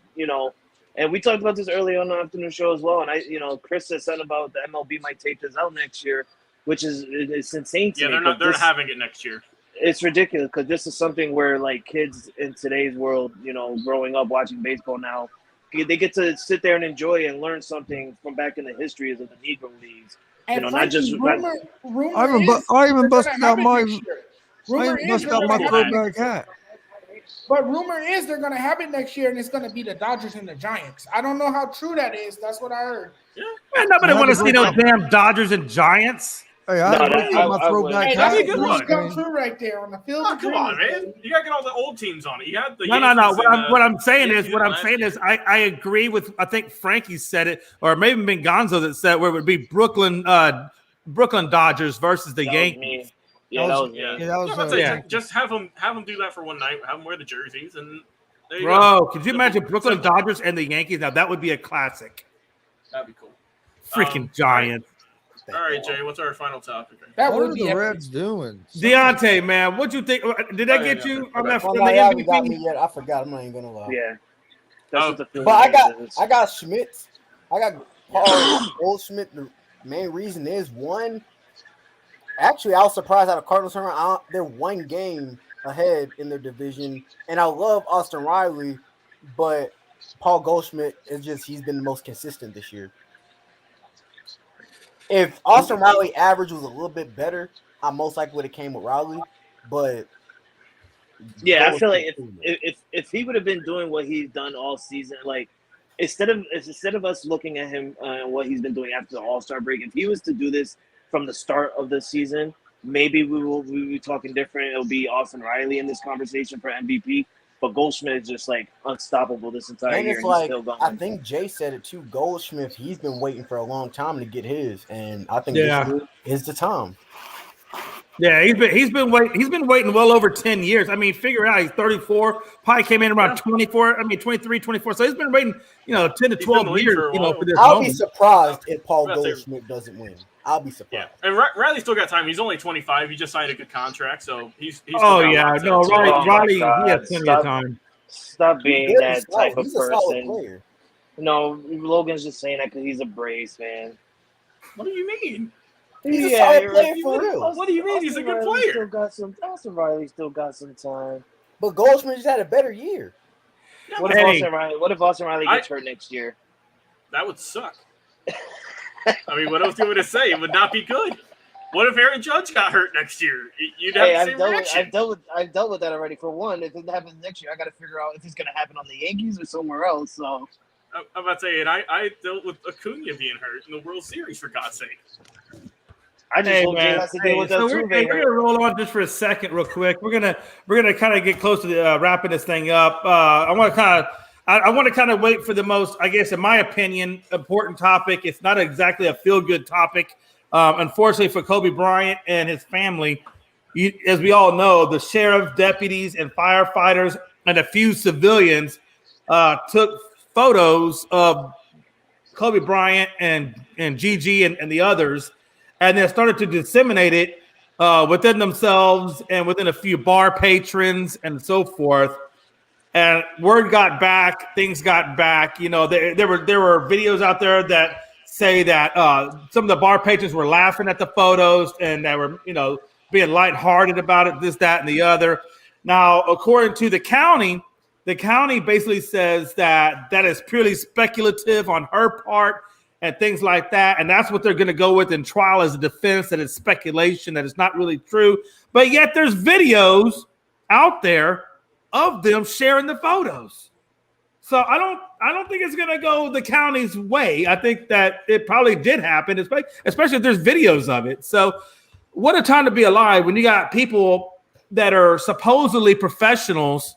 and we talked about this earlier on the afternoon show as well. And Chris said something about the MLB might take this out next year. which is it's insane to Yeah, me. they're not having it next year. It's ridiculous because this is something where like kids in today's world, growing up watching baseball now, they get to sit there and enjoy and learn something from back in the histories of the Negro Leagues. And not Frankie, just rumor I even is they're busted gonna have out it my next year. Rumor is busted they're out my gonna have it throwback next year. hat. But rumor is they're gonna have it next year, and it's gonna be the Dodgers and the Giants. I don't know how true that is. That's what I heard. Man, nobody I had want to to see break no up. damn Dodgers and Giants. Hey, I had to break out my I would. throwback Hey, hat. that's That'd be a a good dream one. come true right there on the field. Oh, of come on, dreams, man! baby. You gotta get all the old teams on it. You had the No. Yankees What I'm saying Yankees is, last year. I agree with. I think Frankie said it, or maybe been Gonzo that said where it would be Brooklyn Dodgers versus the That was Yankees. me. Yeah, that was me. Yeah, that was, I'm about to say, yeah. just have them do that for one night. Have them wear the jerseys, and there you go. Bro, could you imagine Brooklyn Simple. Dodgers and the Yankees? Now that would be a classic. That'd be cool. Freaking Giants. All right, Jay. What's our final topic? That what would are be the epic. Reds doing? Deontay, man, what'd you think? Did that Oh, yeah, get yeah. you on Okay. that Well, from no, the you haven't got MVP? me yet. I forgot. I'm not even gonna lie. Yeah, that's Oh. what the feeling But is. I got Schmitz. I got Paul Goldschmidt. The main reason is one. Actually, I was surprised out of Cardinals tournament. They're one game ahead in their division, and I love Austin Riley, but Paul Goldschmidt he's been the most consistent this year. If Austin Riley average was a little bit better, I most likely would have came with Riley, but Yeah, I feel like if he would have been doing what he's done all season, like instead of us looking at him and what he's been doing after the All-Star break, if he was to do this from the start of the season, maybe we will be talking different. It'll be Austin Riley in this conversation for MVP. But Goldschmidt is just like unstoppable this entire and year, it's and he's like still going. I think Jay said it too. Goldschmidt, he's been waiting for a long time to get his, and I think Yeah. this year is the time. Yeah, he's been waiting well over 10 years. I mean, figure it out, he's 34, probably came in around 24, 23, 24. So he's been waiting, 10 to been in 12 the league years, for a while. for this I'll be moment. surprised if Paul That's it. Goldschmidt doesn't win. I'll be surprised. Yeah, and Riley's still got time. He's only 25. He just signed a good contract, so he's still Oh got yeah, lots no, of- Riley, God, he has plenty of time. Stop being He's that solid. type of He's a solid person. player. No, Logan's just saying that because he's a Braves fan. What do you mean? He's a solid player right. for real. What do you mean? He's a good Riley player. Austin Riley still got some time. But Goldschmidt just had a better year. What if Hey. Austin Riley gets hurt next year? That would suck. I mean, what else do you want to say? It would not be good. What if Aaron Judge got hurt next year? You'd have Hey, the same reaction. I've dealt with that already. For one, if it happens next year, I got to figure out if it's going to happen on the Yankees or somewhere else. So I'm about to say, and I dealt with Acuna being hurt in the World Series, for God's sake. I just hope Jay has to deal with that so too. we're gonna roll on just for a second, real quick. We're gonna kind of get close to the, wrapping this thing up. I want to kind of wait for the most, I guess, in my opinion, important topic. It's not exactly a feel-good topic. Unfortunately for Kobe Bryant and his family, as we all know, the sheriff, deputies, and firefighters and a few civilians took photos of Kobe Bryant and Gigi and the others, and then started to disseminate it within themselves and within a few bar patrons and so forth. And word got back, things got back. There were videos out there that say that some of the bar patrons were laughing at the photos and they were, being lighthearted about it, this, that, and the other. Now, according to the county basically says that is purely speculative on her part and things like that. And that's what they're going to go with in trial as a defense, that it's speculation, that it's not really true. But yet there's videos out there of them sharing the photos. So I don't think it's going to go the county's way. I think that it probably did happen, especially if there's videos of it. So what a time to be alive when you got people that are supposedly professionals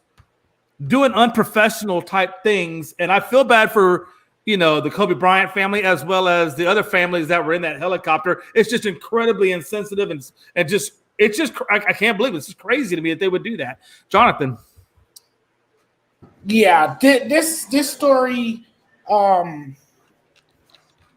doing unprofessional type things. And I feel bad for, the Kobe Bryant family, as well as the other families that were in that helicopter. It's just incredibly insensitive and I can't believe it. It's just crazy to me that they would do that. Jonathan. Yeah, this story,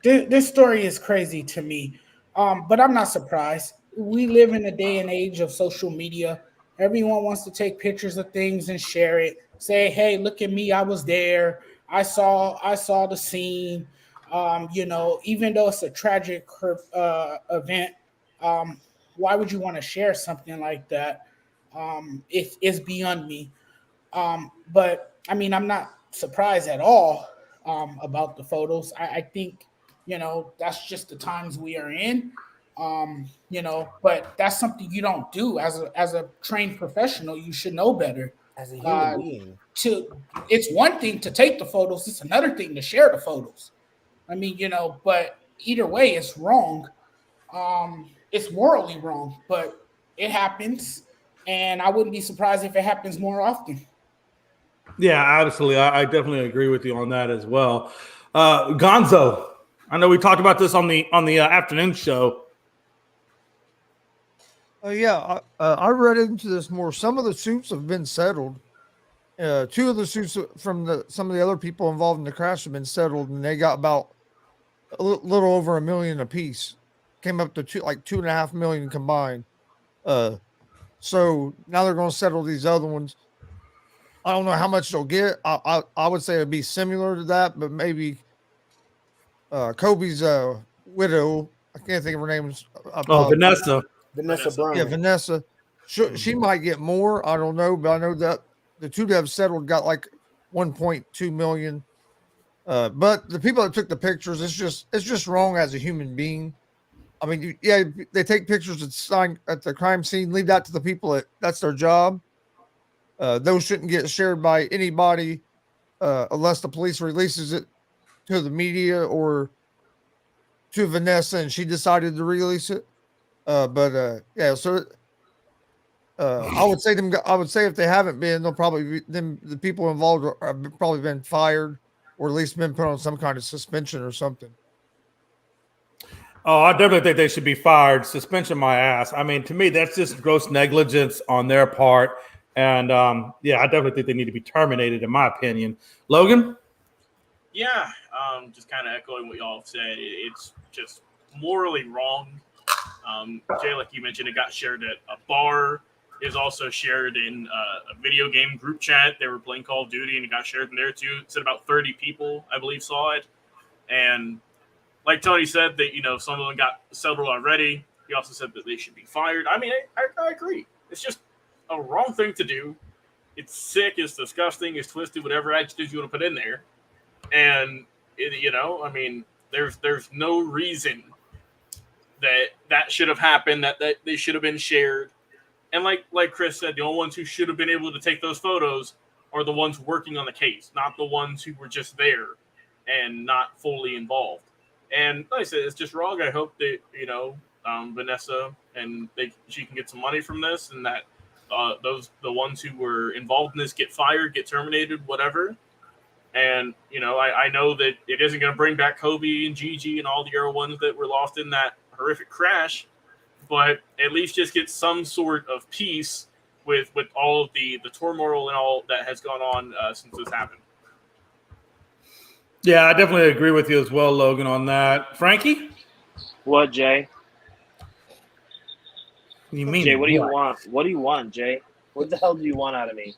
this story is crazy to me, but I'm not surprised. We live in a day and age of social media. Everyone wants to take pictures of things and share it. Say, hey, look at me, I was there. I saw the scene. Even though it's a tragic event, Why would you want to share something like that? It's beyond me. But I mean, I'm not surprised at all about the photos. I think, that's just the times we are in. But that's something you don't do as a trained professional. You should know better. As a human Uh, being, it's one thing to take the photos, it's another thing to share the photos. I mean, but either way, it's wrong. It's morally wrong, but it happens, and I wouldn't be surprised if it happens more often. Yeah, absolutely. I definitely agree with you on that as well. Gonzo, I know we talked about this on the afternoon show. I read into this more. Some of the suits have been settled. Two of the suits from some of the other people involved in the crash have been settled, and they got about little over $1 million apiece. Came up to $2.5 million combined. So now they're going to settle these other ones. I don't know how much they'll get. I would say it'd be similar to that, but maybe Kobe's widow. I can't think of her name. Vanessa. Vanessa Bryant. Yeah, Vanessa. She might get more. I don't know, but I know that the two that have settled got like 1.2 million. But the people that took the pictures, it's just wrong as a human being. I mean, they take pictures at the crime scene, leave that to the people that's their job. Those shouldn't get shared by anybody unless the police releases it to the media or to Vanessa and she decided to release it. So I would say if they haven't been, they'll probably the people involved have probably been fired or at least been put on some kind of suspension or something. Oh, I definitely think they should be fired. Suspension my ass. I mean, to me, that's just gross negligence on their part. And I definitely think they need to be terminated, in my opinion. Logan? Yeah, just kind of echoing what y'all have said. It's just morally wrong. Jay, like you mentioned, it got shared at a bar. It was also shared in a video game group chat. They were playing Call of Duty, and it got shared in there too. It said about 30 people, I believe, saw it. And like Tony said, that some of them got settled already. He also said that they should be fired. I mean, I agree. It's just a wrong thing to do. It's sick. It's disgusting. It's twisted. Whatever adjectives you want to put in there. And I mean, there's no reason that should have happened. That they should have been shared. And like Chris said, the only ones who should have been able to take those photos are the ones working on the case, not the ones who were just there and not fully involved. And like I said, it's just wrong. I hope that Vanessa and she can get some money from this, and that the ones who were involved in this get fired, get terminated, whatever. And I know that it isn't going to bring back Kobe and Gigi and all the other ones that were lost in that horrific crash, but at least just get some sort of peace with all of the turmoil and all that has gone on since this happened. Yeah, I definitely agree with you as well, Logan, on that. Frankie? What, Jay? You mean Jay, what do you want? What do you want, Jay? What the hell do you want out of me?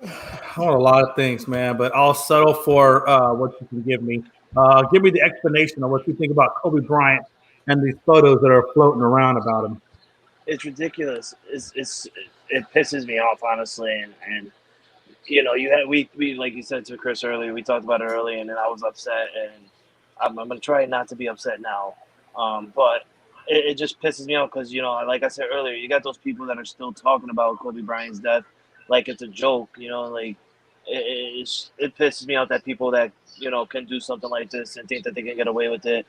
I want a lot of things, man, but I'll settle for what you can give me. Give me the explanation of what you think about Kobe Bryant and these photos that are floating around about him. It's ridiculous. It pisses me off, honestly, and we like you said to Chris earlier, we talked about it earlier, and then I was upset, and I'm gonna try not to be upset now, but it just pisses me off because like I said earlier, you got those people that are still talking about Kobe Bryant's death like it's a joke, like it pisses me off that people that can do something like this and think that they can get away with it.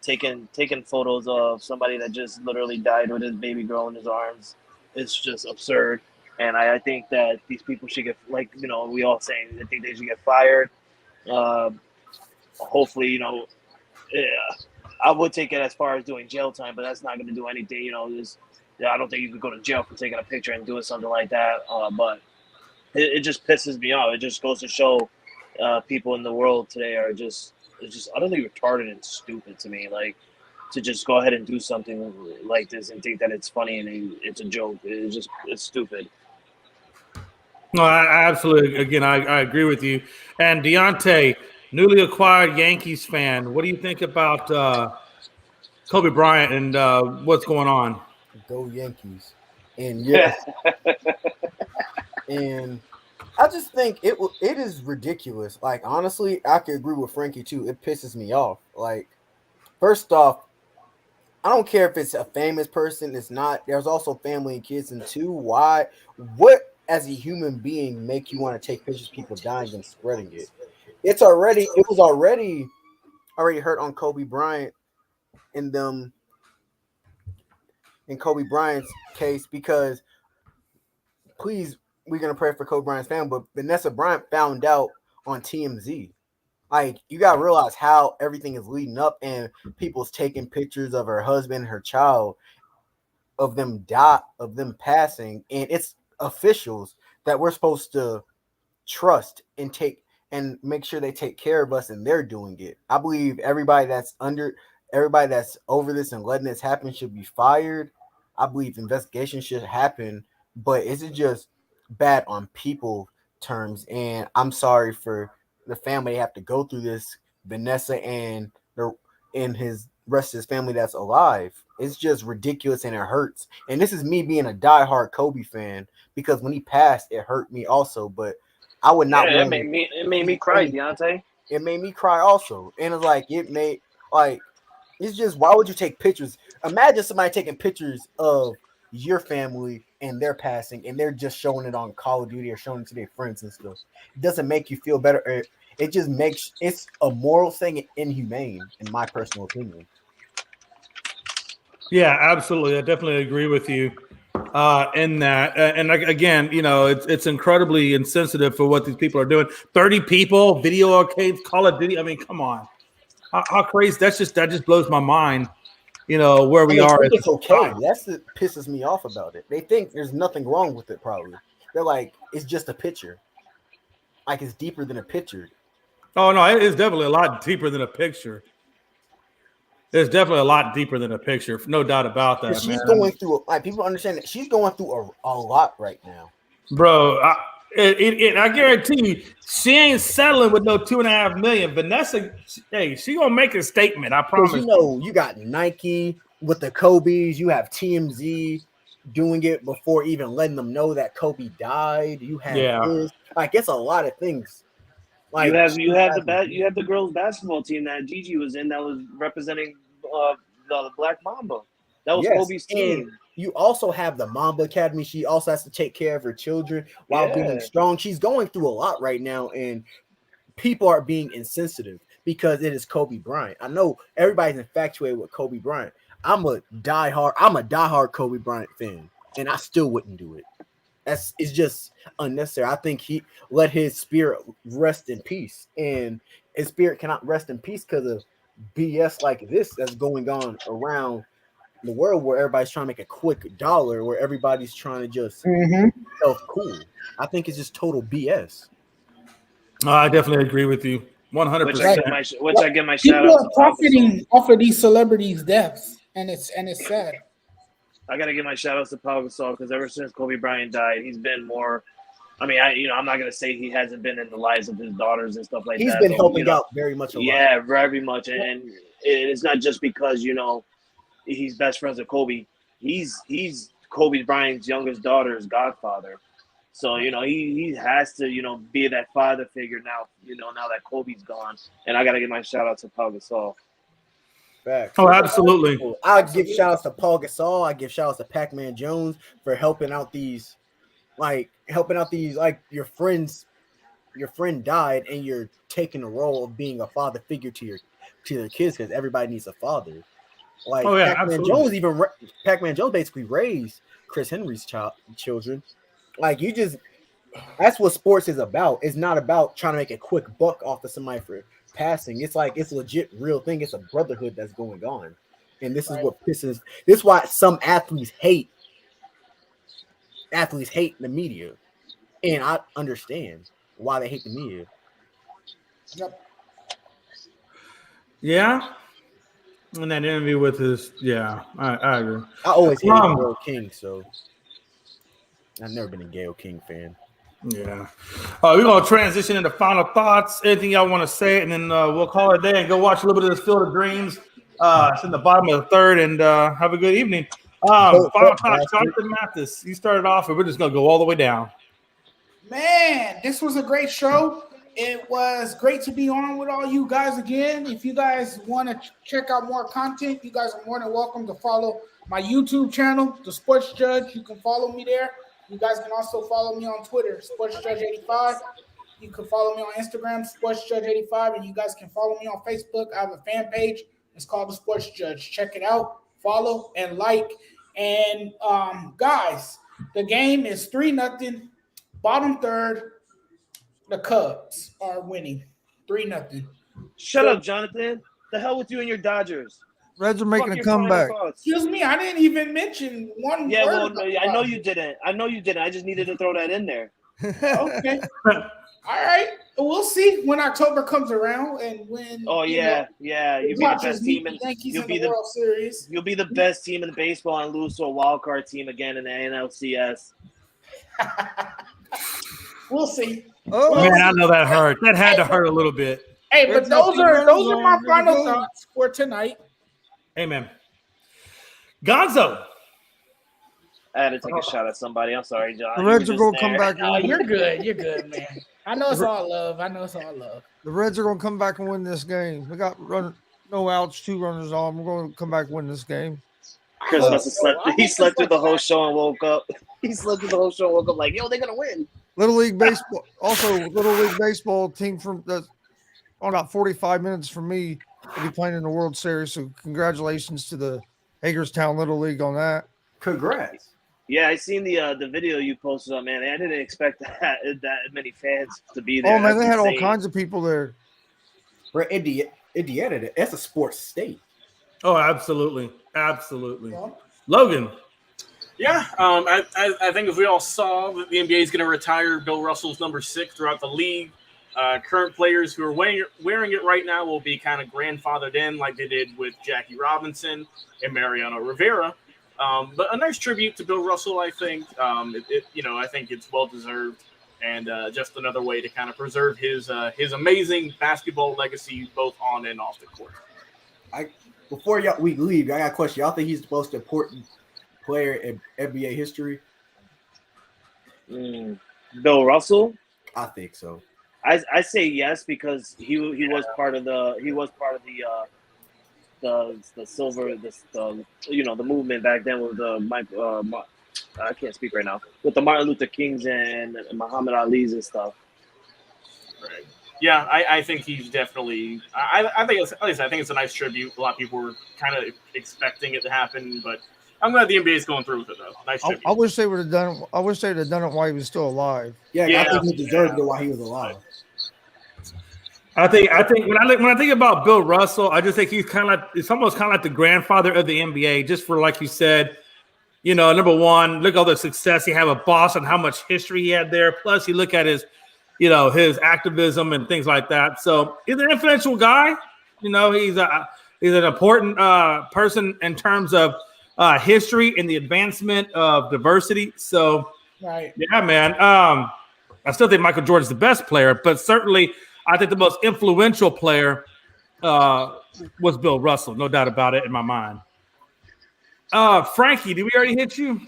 Taking photos of somebody that just literally died with his baby girl in his arms. It's just absurd. And I think that these people should get, we all saying, I think they should get fired. Hopefully, I would take it as far as doing jail time, but that's not going to do anything. I don't think you could go to jail for taking a picture and doing something like that. But it just pisses me off. It just goes to show people in the world today are just utterly retarded and stupid to me. Like, to just go ahead and do something like this and think that it's funny and it's a joke. It's stupid. No, I absolutely. Again, I agree with you. And Deontay, newly acquired Yankees fan, what do you think about Kobe Bryant and what's going on. Go Yankees. And yes, and I just think it is ridiculous. Like honestly, I could agree with Frankie too. It pisses me off. Like first off, I don't care if it's a famous person. It's not. There's also family and kids. And two, why? What as a human being make you want to take pictures of people dying and spreading it? It was already hurt on Kobe Bryant in Kobe Bryant's case because please, we're gonna pray for Kobe Bryant's family, but Vanessa Bryant found out on TMZ. Like you gotta realize how everything is leading up, and people's taking pictures of her husband, her child, of them passing, and it's officials that we're supposed to trust and take and make sure they take care of us, and they're doing it. I believe everybody that's over this and letting this happen should be fired. I believe investigation should happen, but is it just bad on people terms? And I'm sorry for the family have to go through this, Vanessa and his rest of his family that's alive. It's just ridiculous and it hurts. And this is me being a diehard Kobe fan because when he passed, it hurt me also. But I would not. Yeah, it made me cry, Deontay. It made me cry also, and it's just why would you take pictures? Imagine somebody taking pictures of your family and they're passing, and they're just showing it on Call of Duty or showing it to their friends and stuff. It doesn't make you feel better. It just makes it's a moral thing and inhumane, in my personal opinion. Yeah, absolutely. I definitely agree with you in that. And again, it's incredibly insensitive for what these people are doing. 30 people, video arcades, Call of Duty. I mean, come on. How crazy. That just blows my mind, where we are. It's okay. That's what pisses me off about it. They think there's nothing wrong with it, probably. They're like, it's just a picture. Like, it's deeper than a picture. Oh, no, it is definitely a lot deeper than a picture. There's definitely a lot deeper than a picture, no doubt about that. She's going through, people understand that she's going through a lot right now, bro. I guarantee you, she ain't settling with no $2.5 million. Vanessa, she gonna make a statement. I promise. You got Nike with the Kobe's. You have TMZ doing it before even letting them know that Kobe died. You have this. Like it's a lot of things. Like you have the girls basketball team that Gigi was in that was representing the Black Mamba. That was Kobe's team. And you also have the Mamba Academy. She also has to take care of her children while being strong. She's going through a lot right now, and people are being insensitive because it is Kobe Bryant. I know everybody's infatuated with Kobe Bryant. I'm a diehard Kobe Bryant fan, and I still wouldn't do it. It's just unnecessary. I think he let his spirit rest in peace, and his spirit cannot rest in peace because of BS like this that's going on around the world, where everybody's trying to make a quick dollar, where everybody's trying to just self-cool. I think it's just total BS. I definitely agree with you 100%. Which I give my shout out. People are profiting off of these celebrities' deaths, and it's sad. I gotta give my shout outs to Pau Gasol because ever since Kobe Bryant died, he's been more. I mean, I'm not gonna say he hasn't been in the lives of his daughters and stuff like that. He's been helping out very much. Yeah, very much, and it's not just because he's best friends with Kobe. He's Kobe Bryant's youngest daughter's godfather. So he has to be that father figure now. Now that Kobe's gone, and I gotta give my shout out to Pau Gasol. Facts. Oh, absolutely. I give shout outs to Paul Gasol. I give shout outs to Pac-Man Jones for helping out these your friend died and you're taking the role of being a father figure to the kids because everybody needs a father. Like Pac-Man Jones basically raised Chris Henry's children. Like that's what sports is about. It's not about trying to make a quick buck off of somebody for passing. It's like it's legit real thing. It's a brotherhood that's going on, and this is what pisses. This is why some athletes hate the media, and I understand why they hate the media. Yep. Yeah. In that interview with his, I agree. I always hated Gayle King, so I've never been a Gayle King fan. Yeah. We're going to transition into final thoughts. Anything y'all want to say, and then we'll call it a day and go watch a little bit of this Field of Dreams. It's in the bottom of the third, and have a good evening. Final thoughts, Jonathan Mathis. You started off, and we're just gonna go all the way down. Man, this was a great show. It was great to be on with all you guys again. If you guys want to check out more content, you guys are more than welcome to follow my YouTube channel, The Sports Judge. You can follow me there. You guys can also follow me on Twitter, SportsJudge85. You can follow me on Instagram, SportsJudge85, and you guys can follow me on Facebook. I have a fan page. It's called The Sports Judge. Check it out, follow, and like. And guys, the game is 3-0. Bottom third, the Cubs are winning 3-0. Shut up, Jonathan. The hell with you and your Dodgers. Reds are making a comeback. Excuse me, I didn't even mention one word. Well, no, I know you didn't. I just needed to throw that in there. Okay. All right. We'll see when October comes around and when. Oh yeah, you'll be the best team in the World Series. You'll be the best team in baseball and lose to a wild card team again in the NLCS. We'll see. Oh man, I know that hurt. That had to hurt a little bit. Hey, but those are my final thoughts for tonight. Amen. Gonzo. I had to take a shot at somebody. I'm sorry, John. The Reds are going to come back. Oh, you're good. You're good, man. I know it's all love. The Reds are going to come back and win this game. We got no outs, 2 runners on. We're going to come back and win this game. Chris must have slept. He slept through the whole show and woke up. He slept through the whole show and woke up like, yo, they're going to win. Little League Baseball. Also, Little League Baseball team from that's on about 45 minutes from me will be playing in the World Series. So congratulations to the Hagerstown Little League on that. Congrats. Yeah, I seen the video you posted up, man. I didn't expect that many fans to be there. Oh man, they had all kinds of people there. Bro, Indiana, that's a sports state. Oh, absolutely. Logan. Yeah, I think if we all saw that the NBA is going to retire Bill Russell's number 6 throughout the league, current players who are wearing it right now will be kind of grandfathered in like they did with Jackie Robinson and Mariano Rivera. But a nice tribute to Bill Russell, I think. I think it's well deserved, and just another way to kind of preserve his amazing basketball legacy, both on and off the court. Before we leave, I got a question. Y'all think he's the most important player in NBA history? Bill Russell? I think so. I say yes because he was part of the silver the movement back then with the I can't speak right now with the Martin Luther Kings and Muhammad Ali's and stuff. Right. Yeah, I think he's definitely. I think it's a nice tribute. A lot of people were kind of expecting it to happen, but I'm glad the NBA is going through with it though. Nice tribute. I wish they would have done it. I wish they'd have done it while he was still alive. Yeah. I think he deserved it while he was alive. I think when I think about Bill Russell, I just think he's it's almost kind of like the grandfather of the NBA, just for like you said, number one, look at all the success he had with Boston, how much history he had there. Plus, you look at his, his activism and things like that. So he's an influential guy. He's an important person in terms of history and the advancement of diversity. So, right, yeah, man. I still think Michael Jordan's the best player, but certainly I think the most influential player was Bill Russell, no doubt about it in my mind. Frankie, did we already hit you?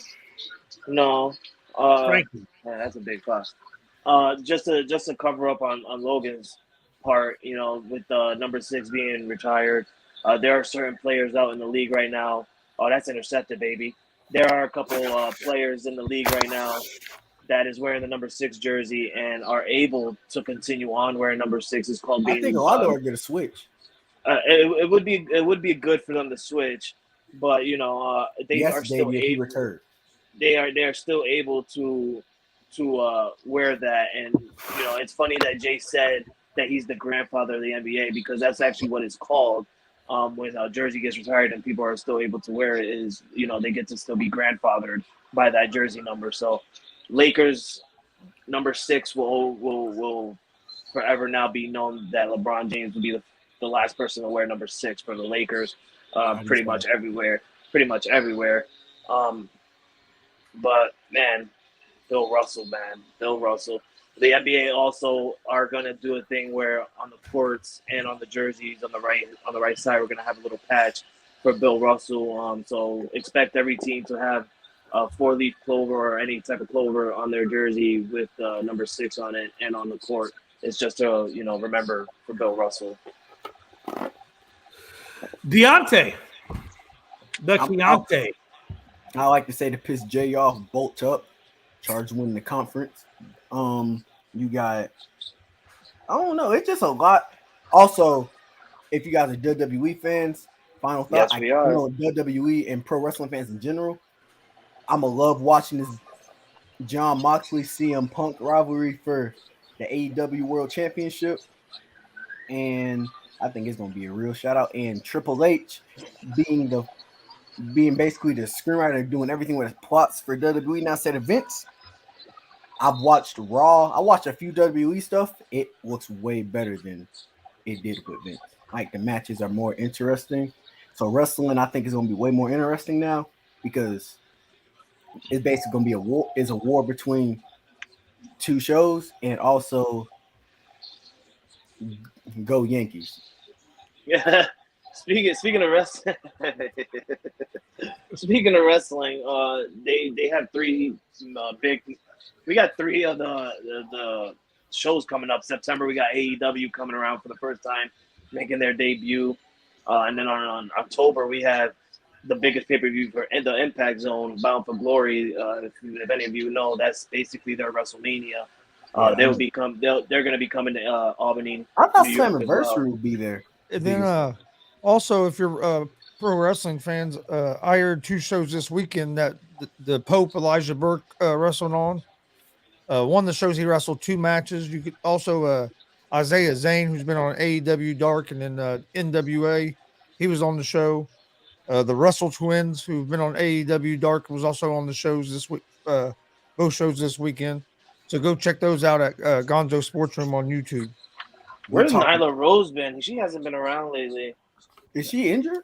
No. Frankie. Man, that's a big plus. Just to cover up on Logan's part, with number 6 being retired, there are certain players out in the league right now. Oh, that's intercepted, baby. There are a couple players in the league right now that is wearing the number 6 jersey and are able to continue on wearing number 6. It's called being. I think a lot of them are going to switch. It would be good for them to switch, but they are still able. They are still able to wear that, and it's funny that Jay said that he's the grandfather of the NBA because that's actually what it's called. When a jersey gets retired and people are still able to wear it, is they get to still be grandfathered by that jersey number. So Lakers number 6 will forever now be known that LeBron James will be the last person to wear number 6 for the Lakers, pretty much everywhere. But man, Bill Russell. the NBA also are going to do a thing where on the courts and on the jerseys on the right side, we're going to have a little patch for Bill Russell. So expect every team to have a 4-leaf clover or any type of clover on their jersey with number 6 on it, and on the court. It's just to remember for Bill Russell. Deontay. I like to say to piss Jay off, bolt up, Charge winning the conference. You got, I don't know, it's just a lot. Also, if you guys are WWE fans, final thought, Yes, we are. WWE and pro wrestling fans in general, I'ma love watching this John Moxley CM Punk rivalry for the AEW World Championship, and I think it's gonna be a real shout out. And Triple H being basically the screenwriter, doing everything with his plots for WWE now instead of Vince. I've watched Raw. I watched a few WWE stuff. It looks way better than it did with Vince. Like, the matches are more interesting. So wrestling, I think, is going to be way more interesting now, because it's basically going to be a war. It's a war between two shows, and also go Yankees. Yeah. Speaking of wrestling, they have 3 big. We got 3 of the shows coming up. September, we got AEW coming around for the first time, making their debut, and then on October we have the biggest pay-per-view for the Impact Zone, Bound for Glory. If any of you know, that's basically their WrestleMania. They're going to be coming to Albany. I thought New York as Slammiversary would be there. And then also, if you're pro wrestling fans, I heard 2 shows this weekend that the Pope Elijah Burke wrestled on. One of the shows he wrestled 2 matches. You could also Isaiah Zane, who's been on AEW Dark and then NWA, he was on the show. The Russell Twins, who've been on AEW Dark, was also on the shows this week. Both shows this weekend. So go check those out at Gonzo Sports Room on YouTube. Where's Nyla Rose been? She hasn't been around lately. Is she injured?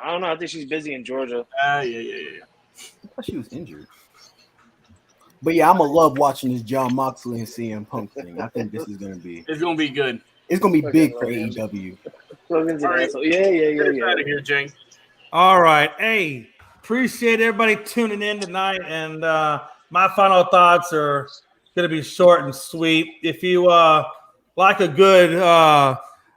I don't know. I think she's busy in Georgia. Yeah. I thought she was injured. But yeah, I'm gonna love watching this John Moxley and CM Punk thing. I think this is gonna be. It's gonna be good. It's gonna be big for AEW. Logan's an All right. asshole. Yeah. Out of here, Jane. All right. Hey, appreciate everybody tuning in tonight. And my final thoughts are going to be short and sweet. If you like a good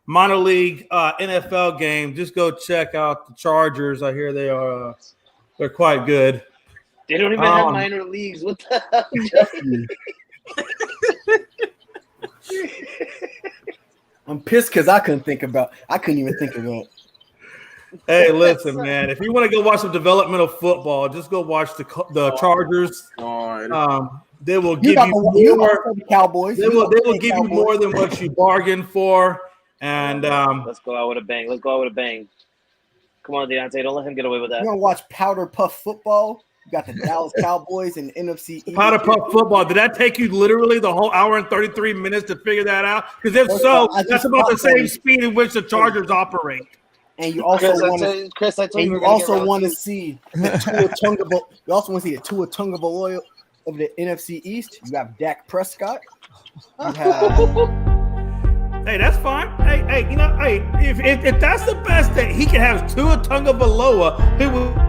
minor league NFL game, just go check out the Chargers. I hear they're quite good. They don't even have minor leagues. What the hell? I'm pissed because I couldn't even think about it. Hey, listen, man. If you want to go watch some developmental football, just go watch the Chargers. They will give you more. Cowboys. They will give you more than what you bargained for. And let's go out with a bang. Come on, Deontay. Don't let him get away with that. You want to watch Powder Puff football? You got the Dallas Cowboys and NFC East. Powder Puff football. Did that take you literally the whole hour and 33 minutes to figure that out? Because if so, that's about the same speed in which the Chargers operate. And you also want to see the Tua Tagovailoa. You also want to see the Tua Tagovailoa of the NFC East. You have Dak Prescott. You have. Hey, that's fine. Hey, if that's the best that he can have, Tua Tagovailoa, who will